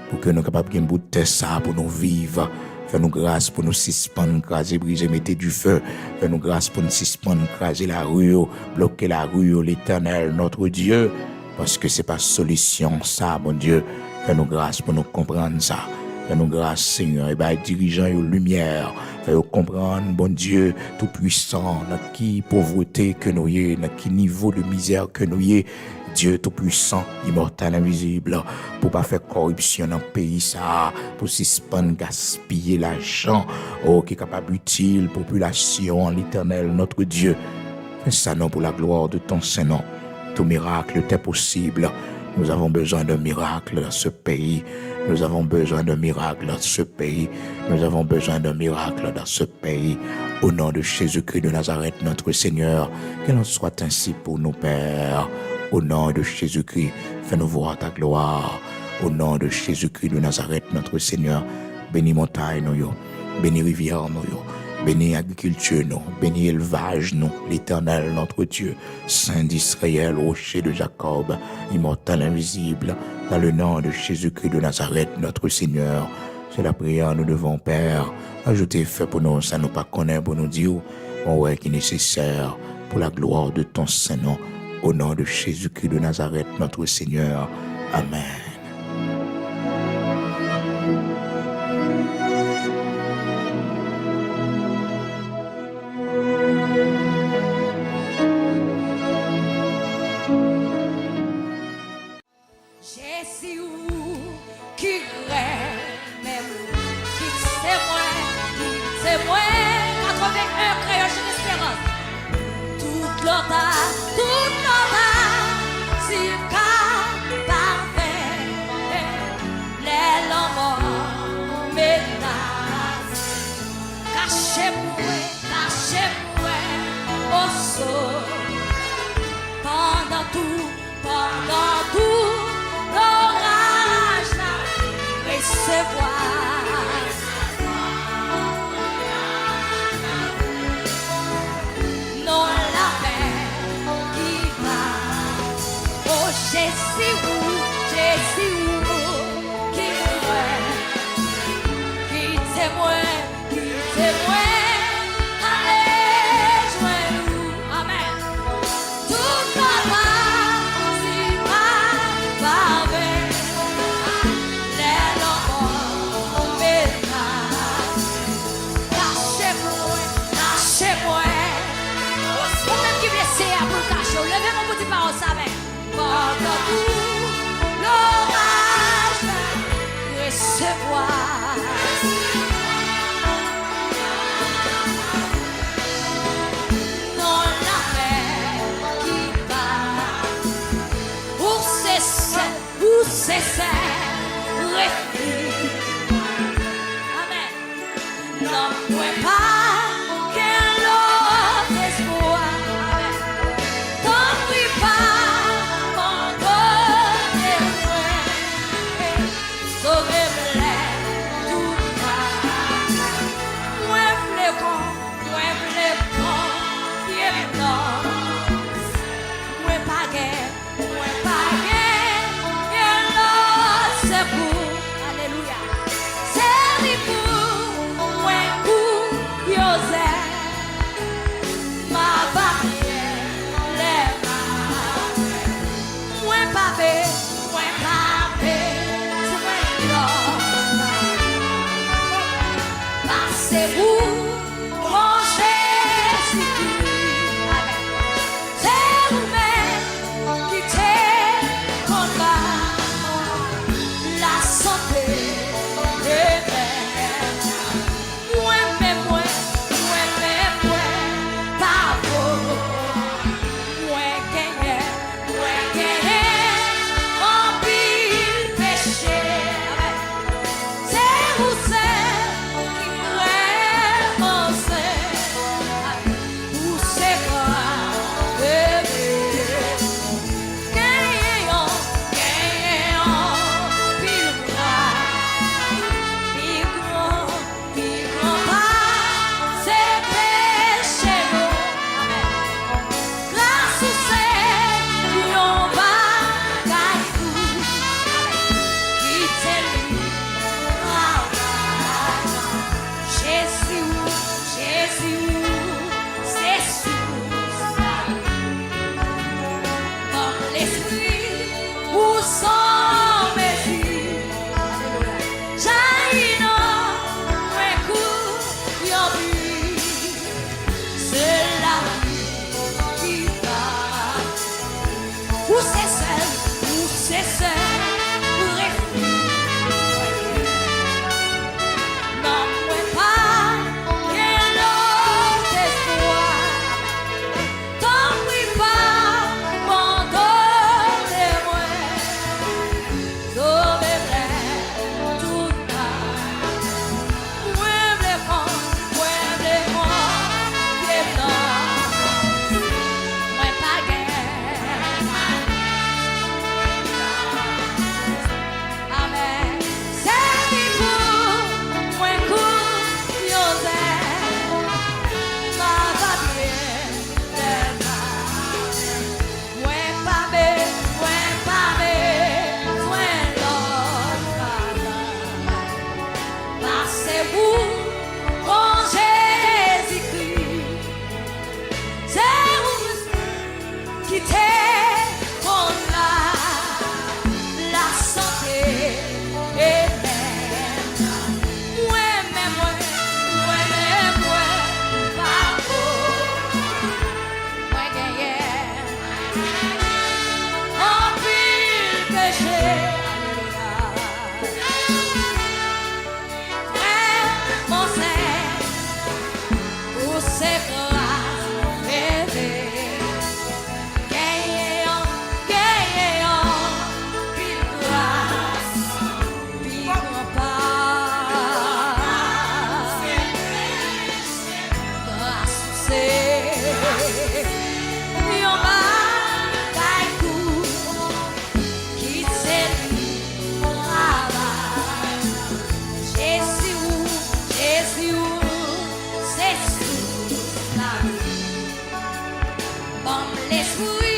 pour que nous capables de bout ça pour nous vivre. Fais-nous grâce pour nous suspendre, craser, briser, mettre du feu. Fais-nous grâce pour nous suspendre, craser la rue, bloquer la rue, l'Éternel, notre Dieu, parce que c'est pas solution ça, bon Dieu. Fais-nous grâce pour nous comprendre ça. Fais-nous grâce, Seigneur, et bien, dirigeants et lumière, fais-nous comprendre, bon Dieu, tout puissant, dans qui pauvreté que nous y est, dans qui niveau de misère que nous y est, Dieu tout puissant, immortel, invisible, pour pas faire corruption dans le pays, ça, pour suspendre, gaspiller l'argent, oh, qui est capable utile, population, l'Éternel, notre Dieu. Fais ça, non, pour la gloire de ton Saint-Nom. Tout miracle t'est possible. Nous avons besoin d'un miracle dans ce pays. Nous avons besoin d'un miracle dans ce pays. Nous avons besoin d'un miracle dans ce pays. Au nom de Jésus-Christ de Nazareth, notre Seigneur, qu'il en soit ainsi pour nos pères. Au nom de Jésus-Christ, fais-nous voir ta gloire. Au nom de Jésus-Christ de Nazareth, notre Seigneur, bénis montagne nous, bénis rivière nous, bénis agriculture nous, bénis élevage nous, l'Éternel, notre Dieu, Saint d'Israël, rocher de Jacob, immortel, invisible, dans le nom de Jésus-Christ de Nazareth, notre Seigneur. C'est la prière, nous devons, Père, ajouter fait pour nous, ça nous pas connaître pour nous dire, mon ouais qui est nécessaire pour la gloire de ton Saint-Nom. Au nom de Jésus-Christ de Nazareth, notre Seigneur. Amen. Pas qu'un autre espoir. Tant pis pas. c'est vous, mon Jésus-Christ. C'est vous-même qui t'es combat la santé éternelle. Moi-même, pas vous. Moi gagné, en pile péché. C'est vous seul qui vraiment sait où c'est quoi bébé. Gagnant, pile grand pas, c'est péché. Grâce au Seigneur, on va gagner. Jésus, c'est comme l'esprit où sont mes yeux. J'ai un coup, c'est la vie qui va. Où c'est seul, non, moi pas, quel autre espoir. T'en prie pas, pardonnez-moi. Sauvez-moi tout mal. Moi, les moi, pas guère. Amen. C'est vous, moi, ma va bien, moi, pas besoin l'autre. C'est vous, mon Jésus-Christ. C'est vous qui t'es pour la santé éternelle. Moi-même, pas vous. Moi gagné, en pile péché. Mon Seigneur, où c'est grâce bébé. Gagnant, pile grâce, pile pas. Grâce c'est yon bagay kou qui c'est lui travail. Jésus, c'est sous la vie. Bon l'esprit